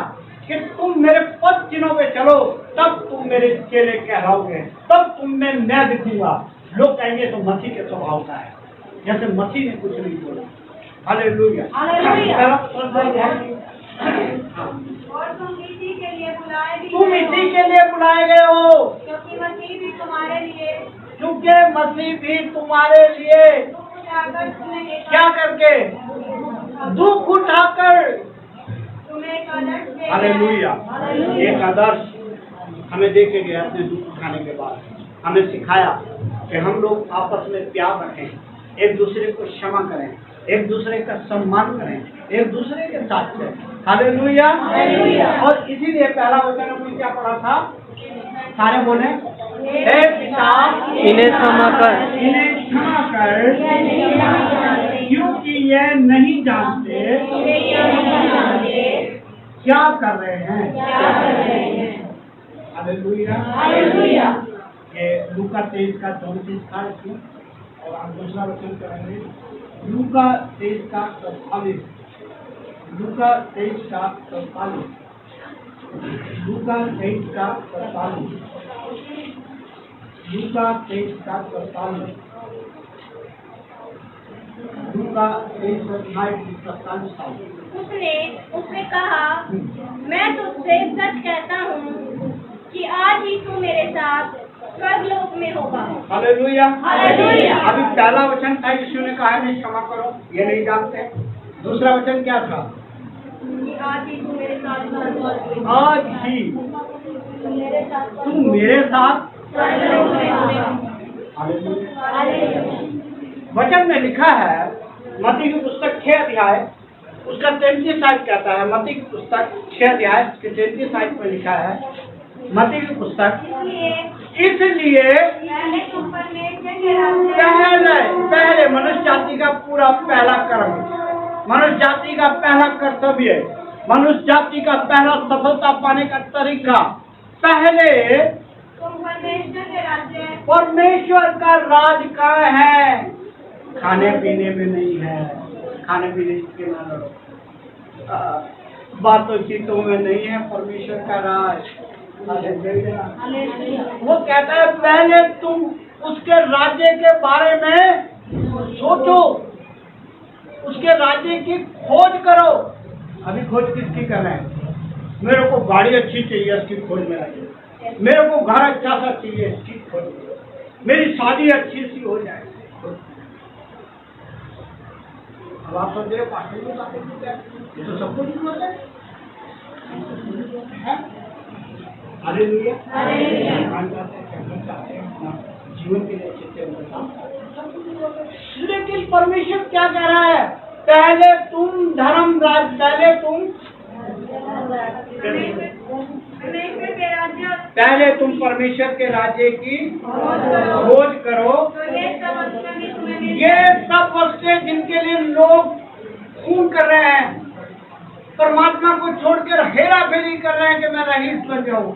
कि तुम मेरे पद चिन्हों पे चलो, तब तुम मेरे चेले कहलाओगे, तब तुम में मैं दिखूंगा। लोग कहेंगे तो मसीह के स्वभाव का है, जैसे मसीह ने कुछ नहीं बोला। हालेलुया। और तुम इसी के लिए बुलाए भी, तुम इसी के लिए बुलाए गए हो, क्योंकि मसीह भी तुम्हारे लिए, क्योंकि मसीह भी तुम्हारे लिए क्या करके? दुख उठाकर तुम्हें एक आदर्श दे गया। हालेलुया। एक आदर्श हमें दे के गया अपने दुख उठाने के बाद। हमें सिखाया कि हम लोग आपस में प्यार रखें, एक दूसरे को क्षमा करें, एक दूसरे का सम्मान करें, एक दूसरे के साथ चलें। हालेलुया। और इसीलिए पहला वचन हमने क्या पढ़ा था? सारे बोले, हे पिता इन्हें क्षमा कर, इन्हें क्षमा कर, क्योंकि ये नहीं जानते क्या कर रहे हैं। हालेलुया। ये लूका 23 का 34 था इसमें, और हम दूसरा वचन करेंगे लूका 23 का 44। लूका 23 का 44। लूका 23 का 44। लूका 23 का 44। लूका 23:27। उसने कहा, मैं तुझसे सच कहता हूँ कि आज ही तू मेरे साथ स्वर्गलोक में होगा। हालेलुया। हालेलुया। अभी पहला वचन था, यीशु ने कहा नहीं क्षमा करो, ये नहीं जानते। दूसरा वचन क्या था? कि आज ही तू मेरे साथ आज ही तुम मेरे साथ। वचन में लिखा है, मत्ती की पुस्तक 6 अध्याय उसका 33 आयत कहता है। मत्ती की पुस्तक 6 अध्याय उसके 33 आयत में लिखा है, मत्ती की पुस्तक, इसलिए पहले मनुष्य जाति का पूरा पहला कर्म, मनुष्य जाति का पहला कर्तव्य, मनुष्य जाति का पहला सफलता पाने का तरीका, पहले परमेश्वर का राज कहाँ है? खाने पीने में नहीं है। खाने पीने के ना लड़ो, बातों चीतों में नहीं है परमेश्वर का राज। वो कहता है पहले तुम उसके राज्य के बारे में सोचो, उसके राज्य की खोज करो। अभी खोज किसकी कर रहे हैं? मेरे को गाड़ी अच्छी चाहिए, इसकी खोज में लगे। मेरे को घर अच्छा सा चाहिए, इसकी खोज में। मेरी शादी अच्छी सी हो जाए। अब आप सोच रहे पास्टर की बातें क्यों कहते हैं? ये तो सब कुछ होता है। हालेलुया। जीवन के लिए लेकिन परमेश्वर क्या कह रहा है? पहले तुम धर्म राज, पहले तुम परमेश्वर के राज्य की खोज करो। ये सब वस्तुएं जिनके लिए लोग खून कर रहे हैं, परमात्मा को छोड़कर हेरा फेरी कर रहे हैं कि मैं रईस बन जाऊं,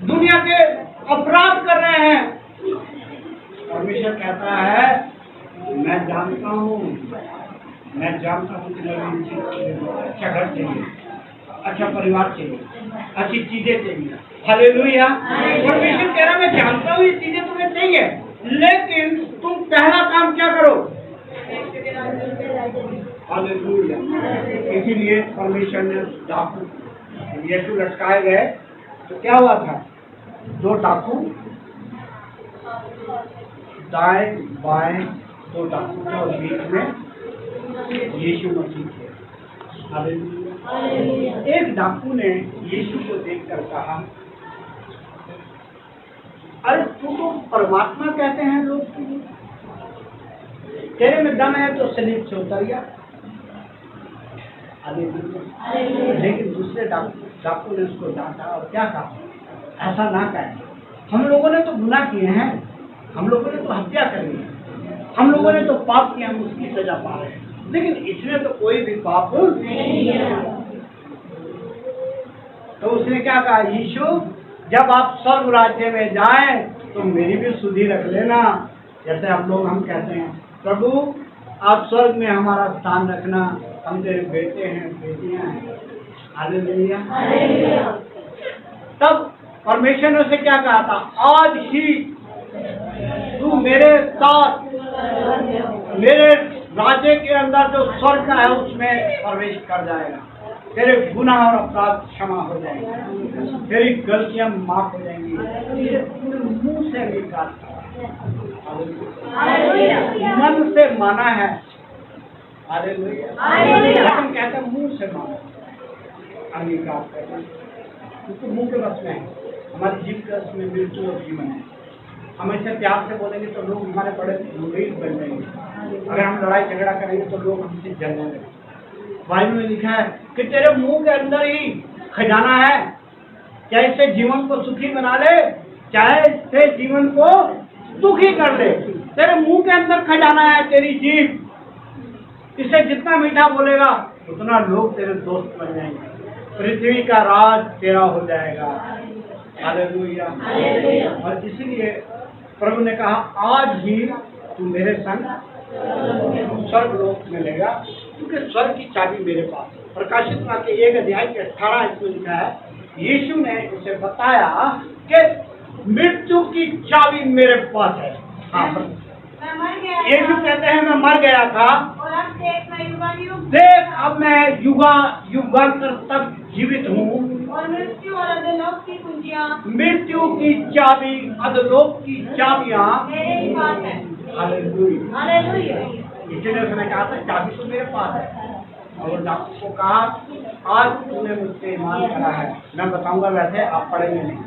दुनिया के अपराध कर रहे हैं, परमेश्वर कहता है मैं जानता हूँ कि अच्छा घर चाहिए, अच्छा परिवार चाहिए, अच्छी चीजें चाहिए। हालेलुया। परमेश्वर कह रहा है मैं जानता हूँ ये चीजें तुम्हें चाहिए, लेकिन तुम पहला काम क्या करो? हालेलुया। इसीलिए परमेश्वर ने डाकू यीशु लटकाए गए तो क्या हुआ था? 2 डाकू दाएं बाएं, 2 डाकू के और बीच में यीशु मसीह थे। हालेलुया। एक डाकू ने यीशु को देखकर कहा, अरे तू तो परमात्मा कहते हैं लोग, तेरे में दम है तो सलीब से उतर गया। लेकिन दूसरे डाकू ने उसको डांटा और क्या कहा? ऐसा ना कहें, हम लोगों ने तो गुनाह किए हैं, हम लोगों ने तो हत्या करी है, हम लोगों ने तो पाप किया, हम उसकी सजा पा रहे हैं, लेकिन इसने तो कोई भी पाप नहीं किया। तो उसने क्या कहा? यीशु जब आप स्वर्ग राज्य में जाएं तो मेरी भी सुधि रख लेना। जैसे हम कहते हैं प्रभु आप स्वर्ग में हमारा स्थान रखना, हम तेरे बेटे हैं, बेटियां हैं। हालेलुया। तब परमेश्वर ने उसे क्या कहा था? आज ही तू मेरे साथ मेरे राज्य के अंदर जो स्वर्ग का है उसमें प्रवेश कर जाएगा। तेरे गुनाह और अपराध क्षमा हो जाएंगे, तेरी गलतियां माफ हो जाएंगी, तेरे पूरे मुंह से निकाल, मन से माना है। हालेलुया। हम कहते हैं मुंह से माना, अंगीकार करते हैं, क्योंकि मुंह के बस में है, हमारी जीव के बस में मृत्यु और जीवन है। हम ऐसे प्यार से बोलेंगे तो लोग हमारे बड़े मुरीद बन जाएंगे, अगर हम लड़ाई झगड़ा करेंगे तो लोग हमसे जलने लगेंगे। बाइबल में लिखा है कि तेरे मुंह के अंदर ही खजाना है, चाहे इससे जीवन को सुखी बना ले, चाहे इससे जीवन को दुखी कर ले। तेरे मुंह के अंदर खजाना है, तेरी जीभ, इसे जितना मीठा बोलेगा उतना लोग तेरे दोस्त बन जाएंगे, पृथ्वी का राज तेरा हो जाएगा। हालेलुया। और इसीलिए प्रभु ने कहा आज ही तू मेरे संग स्वर्ग लोक मिलेगा, क्योंकि स्वर्ग की चाबी मेरे पास है। प्रकाशित वाक्य 1 अध्याय के 18 इसमें लिखा है, यीशु ने उसे बताया कि मृत्यु की चाबी मेरे पास है। हाँ, यीशु कहते हैं मैं मर गया था और अब देख अब मैं युगांतर तक जीवित हूँ, और मृत्यु और अधोलोक की कुंजियां, मृत्यु की चाबी, अधोलोक की चाबियां मेरे ही पास है। हालेलुया। हालेलुया। इसलिए उसने कहा था चाबी तो मेरे पास है, और डॉक्टर को कहा आज तूने मुझसे ईमान करा है, मैं बताऊंगा वैसे आप पढ़ेंगे नहीं।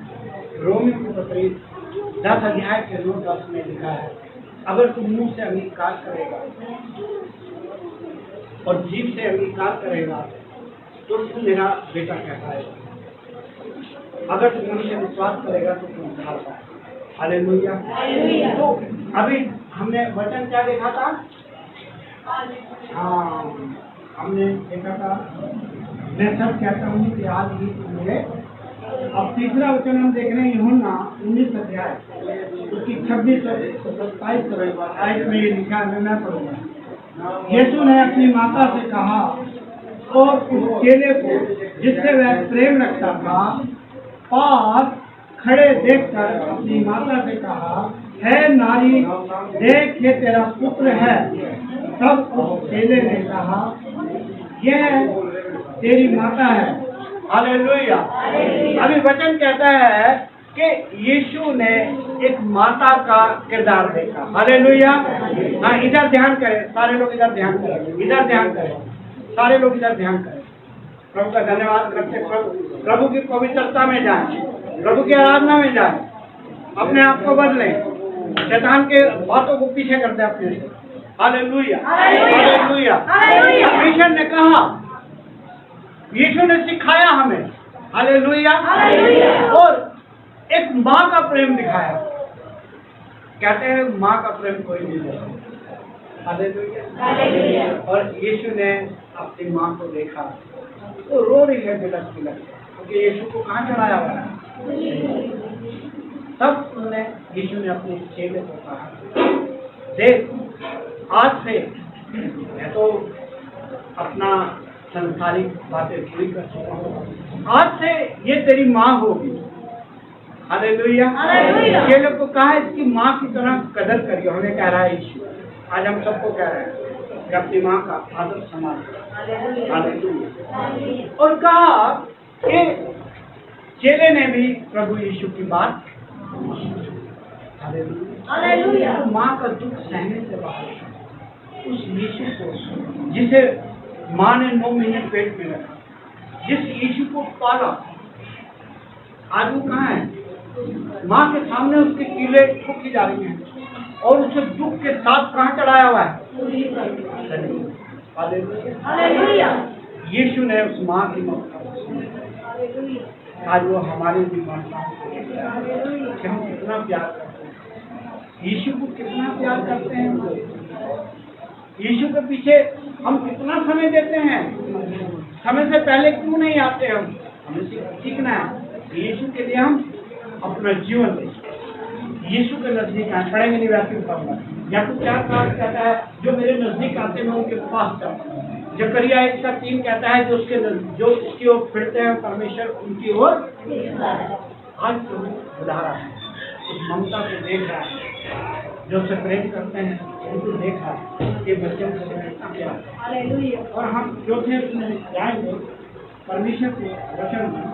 रोमी की पत्री 10 अध्याय के 9-10 में लिखा है, अगर तू मुंह से अंगीकार करेगा और जीभ से अंगीकार करेगा तो तू मेरा बेटा कहलाएगा, अगर तू मुझ से विश्वास करेगा तो तू उद्धार पाएगा। हालेलुया। तो अभी हमने वचन क्या देखा था? हाँ, हमने देखा था मैं सब कहता हूँ कि आज ही तुम मिले। अब तीसरा वचन हम देख रहे हैं यूहन्ना 19 अध्याय उसकी 26 से 27 में ये लिखा है, मैं पढ़ूंगा। यीशु ने अपनी माता से कहा और उस चेले को जिससे वह प्रेम रखता था पास खड़े देखकर अपनी माता से कहा, है नारी, देख ये तेरा पुत्र है। तब उस चेले ने कहा, यह तेरी माता है। हालेलुया। अभी वचन कहता है कि यीशु ने एक माता का किरदार देखा। हालेलुया। हाँ, इधर ध्यान करें सारे लोग, इधर ध्यान करें, इधर ध्यान करें सारे लोग, इधर ध्यान करें। प्रभु का धन्यवाद करते, प्रभु की पवित्रता में जाएं, प्रभु की आराधना में जाएं, अपने आप को बदलें, शैतान के बातों को पीछे कर दे अपने से। Hallelujah, hallelujah. परमेश्वर ने कहा, यीशु ने सिखाया हमें। हालेलुया। और एक माँ का प्रेम दिखाया। कहते हैं माँ का प्रेम कोई नहीं देता। हालेलुया। और यीशु ने अपनी माँ को देखा तो रो रही है बिलख बिलख, क्योंकि यीशु को कहाँ चढ़ाया हुआ है। तब उन्होंने यीशु ने अपने चेले को कहा, देख आज से मैं तो अपना संसारिक बातें पूरी कर चुका हूँ, आज से ये तेरी माँ होगी। हालेलुया। चेले को कहा इसकी माँ की तरह कदर करिए। हमें कह रहा है यीशु, आज हम सबको कह रहे हैं कि अपनी माँ का आदर सम्मान। हालेलुया। और कहा कि चेले ने भी प्रभु यीशु की बात। हालेलुया। तो माँ का दुख सहने से बाहर उस यीशु को जिसे माँ ने 9 महीने पेट में रखा, जिस यीशु को पाला, आज वो कहाँ है? माँ के सामने उसके कीले ठोकी जा रही हैं और उसे दुख के साथ कहाँ चढ़ाया हुआ है? हालेलुया। यीशु ने उस माँ की ममता आज वो हमारी भी ममता कि हम कितना प्यार करते हैं यीशु को, कितना प्यार करते हैं यीशु के पीछे हम कितना समय देते हैं। समय से पहले क्यों नहीं आते हम? हमें सीखना है यीशु के लिए हम अपना जीवन दें। यीशु के नजदीक आए, पढ़ेंगे नहीं वैसे पढ़ूंगा। या तो क्या कहता है, जो मेरे नजदीक आते मैं उनके पास जाता हूँ। जकरिया 1:3 कहता है, जो उसकी ओर फिरते हैं परमेश्वर उनकी ओर। आज तो बुला रहा है, उस ममता को देख रहा है, जो उससे प्रेम करते हैं उनको देख रहा है कि बच्चों से कितना प्यार। और हम जो थे उसमें जाएंगे परमेश्वर के वचन में,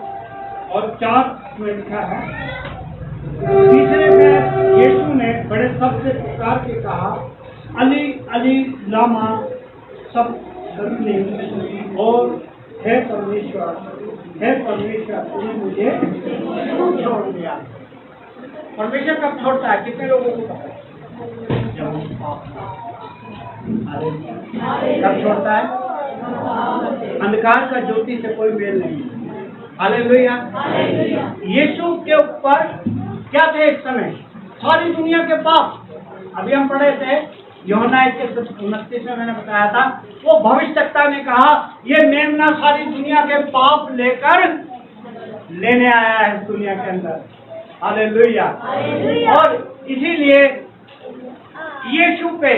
और 4 में लिखा है, तीसरे में यीशु ने बड़े शब्द से पुकार के कहा, अली अली लामा सब नहीं, और हे परमेश्वर तूने मुझे छोड़ दिया। परमेश्वर कब छोड़ता है? कितने लोगों को पता है? कब छोड़ता है? अंधकार का ज्योति से कोई मेल नहीं। हालेलुया। यीशु के ऊपर क्या थे इस समय? सारी दुनिया के पाप। अभी हम पढ़े थे यूहन्ना 1:29 में मैंने बताया था, वो भविष्यवक्ता ने कहा ये मेमना सारी दुनिया के पाप लेकर लेने आया है इस दुनिया के अंदर। हालेलुया। और इसीलिए यीशु पे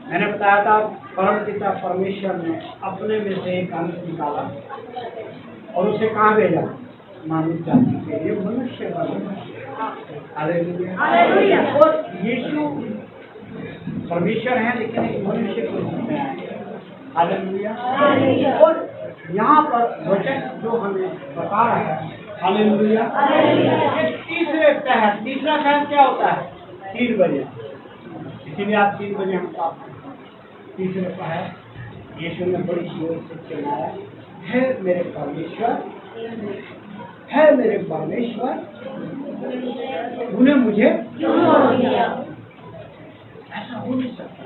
मैंने बताया था परमपिता परमेश्वर ने अपने में से एक अंश निकाला और उसे कहाँ भेजा? मानव जाति के लिए, मनुष्य बना। हालेलुया। और यीशु परमेश्वर है लेकिन एक मनुष्य के रूप में आए। हालेलुया। और यहाँ पर वचन जो हमें बता रहा है, हालेलुया, ये तीसरा पहर क्या होता है? 3 बजे। इसीलिए आप 3 बजे हम तीसरे पहर यीशु ने बड़ी जोर से चिल्लाया, है मेरे परमेश्वर, है मेरे परमेश्वर, तूने मुझे क्यों छोड़ दिया? ऐसा हो नहीं सकता।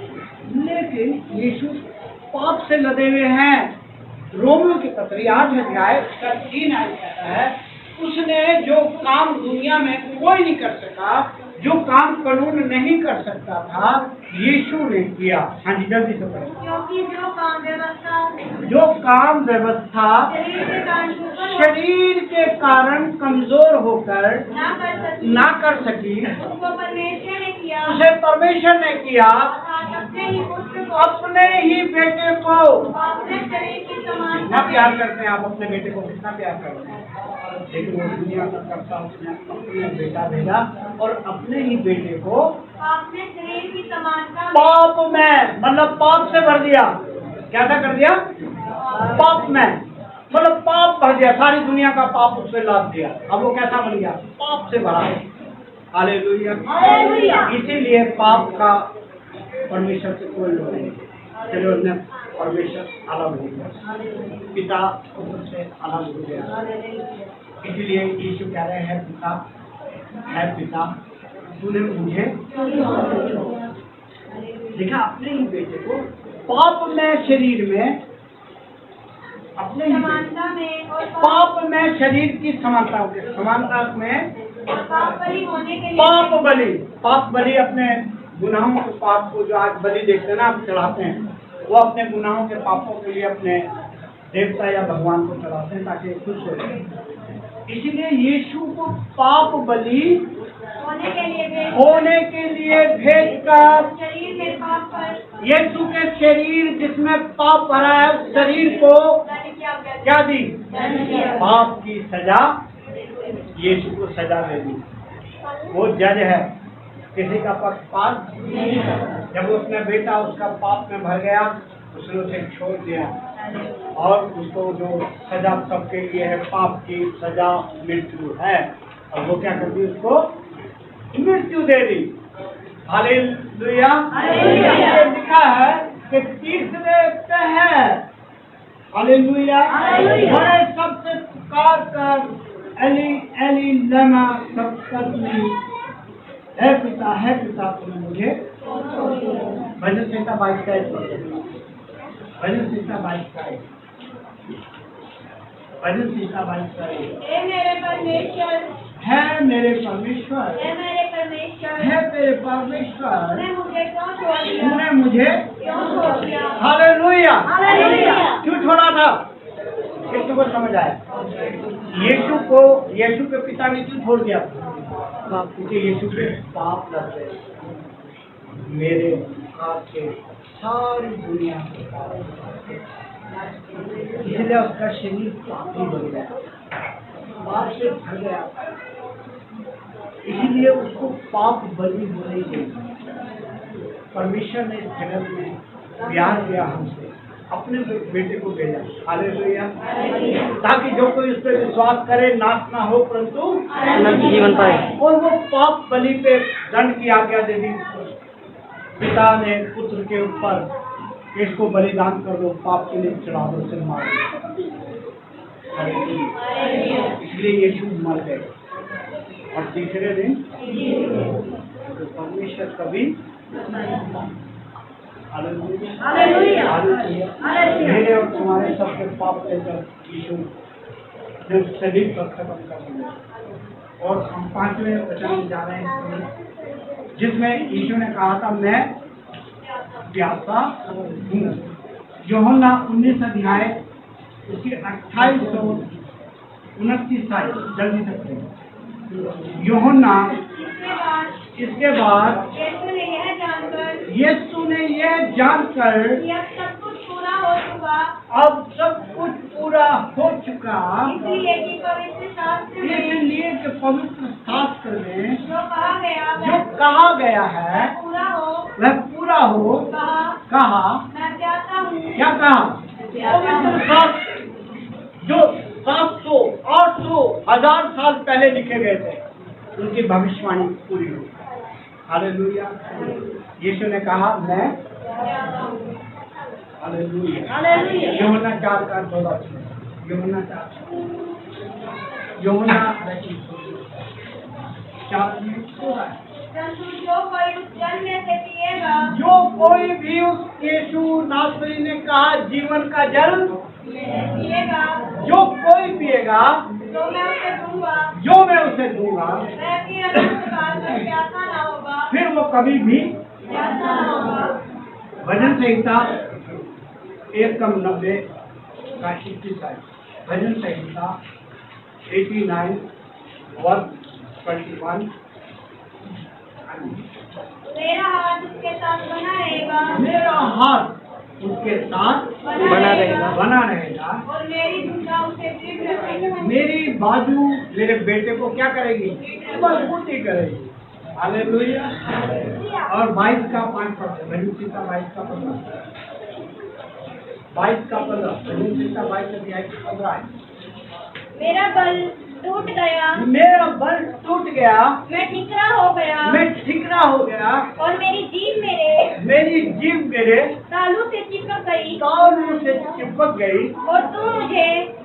लेकिन यीशु पाप से लदे हुए हैं। रोमियो की पत्री 8 अध्याय 3 आयत कहता है, उसने जो काम दुनिया में कोई नहीं कर सका, जो काम कानून नहीं कर सकता था, यीशु ने किया। हाँ जी, जल्दी से पढ़ें। क्योंकि जो काम व्यवस्था शरीर के कारण कमजोर होकर ना कर सकी, उसको परमेश्वर ने किया, उसे परमेश्वर ने किया अपने ही पुत्र को, अपने ही बेटे को। अपने शरीर की कितना समानता प्यार करते हैं आप अपने बेटे को, कितना प्यार करते हैं। लेकिन वो दुनिया का करता, उसने अपने बेटा भेजा और अपने ही बेटे को अपने शरीर की समानता पाप में, मतलब पाप से भर दिया। क्या कर दिया? पाप में, मतलब पाप भर दिया। सारी दुनिया का पाप उससे लाद दिया। अब वो कैसा बन गया? पाप से भरा। हालेलुया। इसीलिए पाप का परमेश्वर से कोई लोग नहीं। चलिए, उसने परमेश्वर अलग हो गया, पिता उससे अलग हो गया। इसलिए यीशु कह रहे हैं, पिता तूने मुझे देखा, अपने ही बेटे को पाप में, शरीर में, अपने ही समानता में और पाप में शरीर की समानता के समानता में पाप बलि होने के लिए पाप बलि अपने गुनाहों के पाप को, जो आज बलि देखते हैं ना, आप चढ़ाते हैं, वो अपने गुनाहों के पापों के लिए अपने देवता या भगवान को चढ़ाते हैं ताकि खुश हो जाए। इसीलिए यीशु को पाप बलि होने के लिए भेजकर शरीर में पाप पर यीशु के शरीर जिसमें पाप भरा है, उस शरीर को क्या दी? पाप की सजा। यीशु को सजा दे दी। वो जज है, किसी का पक्षपात नहीं है। जब उसने बेटा उसका पाप में भर गया, उसने उसे छोड़ दिया और उसको जो सजा सबके लिए है, पाप की सजा मृत्यु है, और वो क्या कर दी? उसको मृत्यु दे दी। हालेलुया। ये लिखा है कि तीसरे पहर, हालेलुया, बड़े सबसे पुकार कर, एली एली लमा सबकतनी, है पिता तुमने मुझे। भजन संहिता 22 का भजन संहिता 22 का भजन संहिता 22 का हे मेरे परमेश्वर, है मेरे परमेश्वर, हे मेरे परमेश्वर, है तेरे परमेश्वर, तूने मुझे क्यों छोड़ दिया? तूने मुझे क्यों छोड़ दिया? हालेलुया। हालेलुया। क्यों छोड़ा था? किसी को समझ आया? यीशु के पिता ने क्यों छोड़ दिया? क्योंकि यीशु के पाप लग गए, मेरे आपके, सारी दुनिया के पाप, इसलिए उसका शरीर पापी बन गया, पाप से भर गया। इसीलिए उसको पाप बलि होनी चाहिए। परमेश्वर ने इस जगत में प्यार किया हमसे, अपने बेटे को भेजा। हालेलुया। ताकि जो कोई उस पर विश्वास करे नाश ना हो, परंतु अनंत जीवन पाए। और वो पाप बलि पे दंड की आज्ञा दे दी। पिता ने पुत्र के ऊपर, इसको बलिदान कर दो, पाप के लिए चढ़ा दो, सिर मार दो। इसलिए यीशु मर गए और तीसरे दिन तो परमेश्वर कभी मेरे और तुम्हारे सबके पाप लेकर यीशु ने शरीर पर खत्म कर दिया। और हम 5वें वचन में जा रहे हैं, जिसमें यीशु ने कहा था, मैं प्यासा हूँ। यूहन्ना 19 अध्याय उसकी 28 और 29 आयत, जल्दी से यूहन्ना। इसके बाद यीशु ने यह जानकर कि अब सब कुछ पूरा हो चुका, अब सब कुछ पूरा हो चुका, इसलिए कि पवित्र शास्त्र में जो कहा गया है पूरा हो, वह पूरा हो। कहा मैं प्यासा हूँ। क्या कहा? पवित्र शास्त्र जो 700, 800, 1000 साल पहले लिखे गए थे, उनकी भविष्यवाणी पूरी हुई। हालेलुया। यीशु ने कहा, मैं हालेलुया। हालेलुया। यूहन्ना 4 का 14। यूहन्ना 4 में 14 है। परंतु जो कोई उस जल में से पिएगा, जो कोई भी उस यीशु नासरी ने कहा जीवन का जल पिएगा, जो कोई पिएगा, जो मैं उसे दूंगा, जो मैं उसे दूंगा, वह फिर अनंत काल तक प्यासा न होगा, फिर वो कभी भी प्यासा न होगा। भजन संहिता 1:90 का 21 है। भजन संहिता 89 वर्ष 21। मेरा हाथ उसके साथ बना रहेगा, मेरा हाथ उसके साथ बना रहेगा। बना रहेगा, और मेरी भुजा उसे दृढ़ रखेगी। मेरी बाजू मेरे बेटे को क्या करेगी? मजबूती करेगी। हालेलुया। और 22 का 5%। भजन संहिता 22 का 15। 22 का 15। भजन संहिता 22 अध्याय 15 है। मेरा बल टूट गया, मेरा बल टूट गया, मैं ठिकरा हो गया, मैं ठिकरा हो गया, और मेरी जीभ मेरी जीभ मेरे तालू से चिपक गई, तालू से चिपक गई, और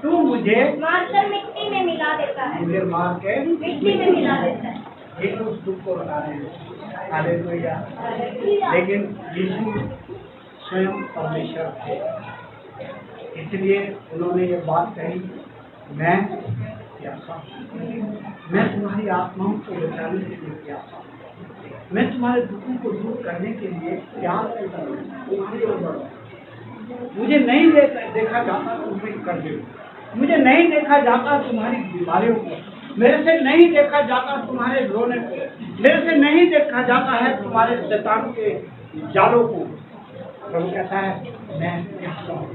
तू मुझे मारकर मिट्टी में मिला देता है, मुझे मार के मिट्टी में मिला देता है। यीशु उस दुख को बता रहे हैं। हालेलुया। लेकिन यीशु स्वयं परमेश्वर थे, इसलिए उन्होंने ये बात कही, मैं प्यासा हूं। मैं तुम्हारी आत्माओं को बचाने के लिए प्यासा हूं। मैं तुम्हारे दुखों को दूर करने के लिए प्यार से तुम्हारी ओर बढ़ा। मुझे नहीं देखा जाता तुम्हें कर दे, मुझे नहीं देखा जाता तुम्हारी बीमारियों को, मेरे से नहीं देखा जाता तुम्हारे रोने को, मेरे से नहीं देखा जाता है तुम्हारे शैतान के जालों को। प्रभु कहता है मैं प्यासा हूं,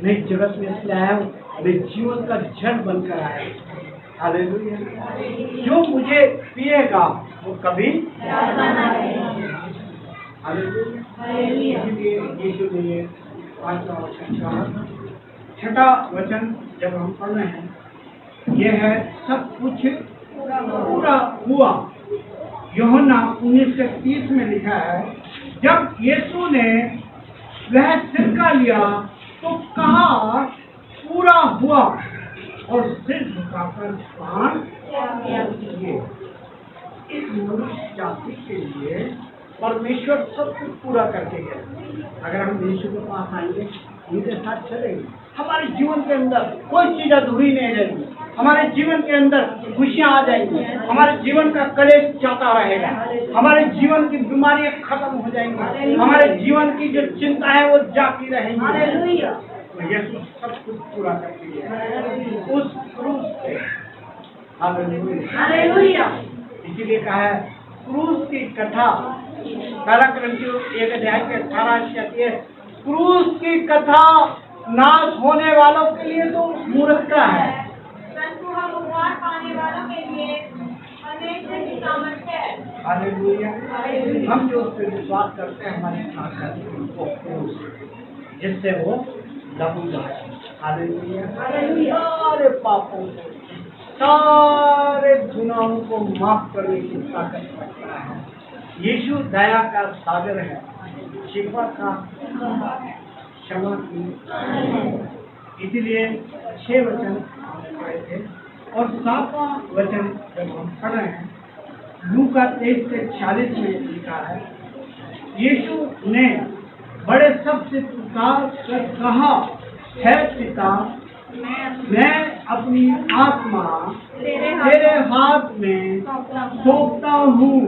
मैं जगत में इसलिए आया हूँ, मैं जीवन का जल बनकर आया हूँ। हालेलुया। जो मुझे पिएगा वो कभी हालेलुया। इसलिए यीशु ने ये 5वां वचन कहा। 6वां वचन जब हम पढ़ रहे हैं, यह है सब कुछ पूरा हुआ। यूहन्ना 19:30 में लिखा है, जब यीशु ने वह सिरका लिया तो कहा पूरा हुआ, और सिर झुकाकर पान किए। इस मनुष्य जाति के लिए परमेश्वर सब कुछ पूरा करके गए। अगर हम यीशु के पास आएंगे, उनके साथ चलेंगे, हमारे जीवन के अंदर कोई चीज अधूरी नहीं रहेगी, हमारे जीवन के अंदर खुशियां आ जाएंगी, हमारे जीवन का कलेश जाता रहेगा, हमारे जीवन की बीमारियां खत्म हो जाएंगी, हमारे जीवन की जो चिंता है वो जाती रहेगी। तो यीशु सब कुछ पूरा करके गया उस क्रूस पे। हालेलुया। इसीलिए कहा है क्रूस की कथा, 1 Corinthians 1:18 क्रूस की कथा नाश होने वालों के लिए तो मूर्खता है, परंतु हम उद्धार पाने वालों के लिए परमेश्वर की सामर्थ्य है। हालेलुया। हम जो उस पर विश्वास करते हैं, हमारे साथ उनको क्रूस, जिससे वो लहू जाए। हालेलुया। सारे पापों को, सारे गुनाहों को माफ करने की ताकत रखता है। यीशु दया का सागर है, शिकवा का क्षमा की। इसलिए 6 वचन पढ़े थे, और 7वां वचन जब हम पढ़ रहे हैं, लूका 23:46 में लिखा है, यीशु ने बड़े शब्द पुकार कर कहा, है पिता, मैं अपनी आत्मा तेरे हाथ में सौंपता हूँ,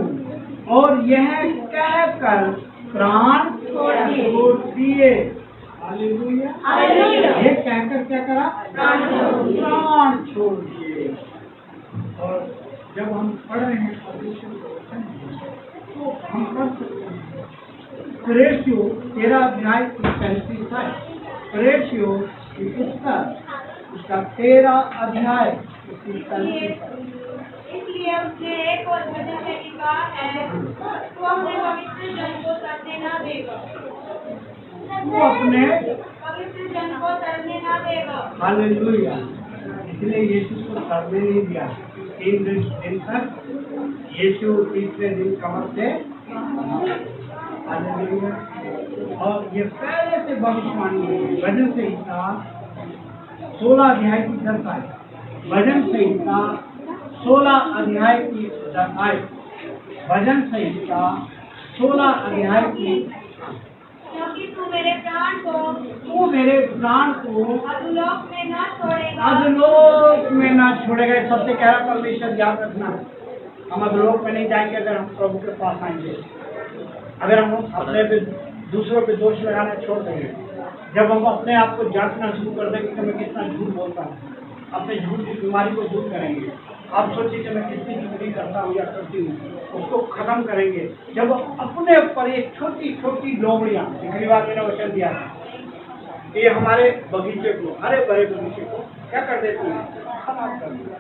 और यह कहकर प्राण छोड़ दिए। हालेलुया। ये कहकर क्या करा? प्राण छोड़ दिए। और जब हम पढ़ रहे हैं तो हम पढ़ सकते हैं, प्रेरियों 13 अध्याय 35 है। प्रेरियों की पुस्तक उसका 13 अध्याय 35। इसलिए उसने एक और वचन में लिखा है, तू अपने पवित्र जन को तरने ना देगा, तू अपने पवित्र जन को तरने ना देगा। हालेलुया। इसलिए यीशु को तरने नहीं दिया। 3 दिन तक यीशु तीसरे दिन कमर से, हालेलुया, और ये पहले से भविष्यवाणी है। भजन संहिता 16 अध्याय की 10 आयत। भजन संहिता 16 अध्याय की 10 आयत। भजन संहिता 16 अध्याय की क्योंकि तू मेरे प्राण को अधोलोक में न छोड़ेगा। अधोलोक में ना छोड़ेगा। इस सबसे कह रहा परमेश्वर, याद रखना, हम अधोलोक में नहीं जाएंगे अगर हम प्रभु के पास आएंगे। अगर हम अपने पे दूसरों पे दोष लगाना छोड़ देंगे, जब हम अपने आप को जांचना शुरू कर देंगे कि मैं कितना झूठ बोलता हूँ, अपने झूठ की बीमारी को दूर करेंगे। आप सोचिए कि मैं कितनी चुगली करता हूँ या करती हूँ, उसको खत्म करेंगे। जब अपने ऊपर एक छोटी छोटी लोमड़ियाँ, पिछली बार मैंने वचन दिया था, ये हमारे बगीचे को, हरे भरे बगीचे को क्या कर देती है, खराब कर देती,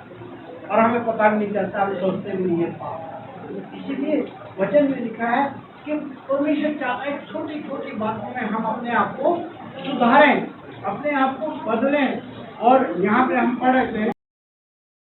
और हमें पता भी नहीं चलता, हम सोचते भी नहीं है। इसीलिए वचन में लिखा है कि परमेश्वर चाहता है छोटी छोटी बातों में हम अपने आप को सुधारें, अपने आप को बदलें। और यहाँ पे हम पढ़ रहे थे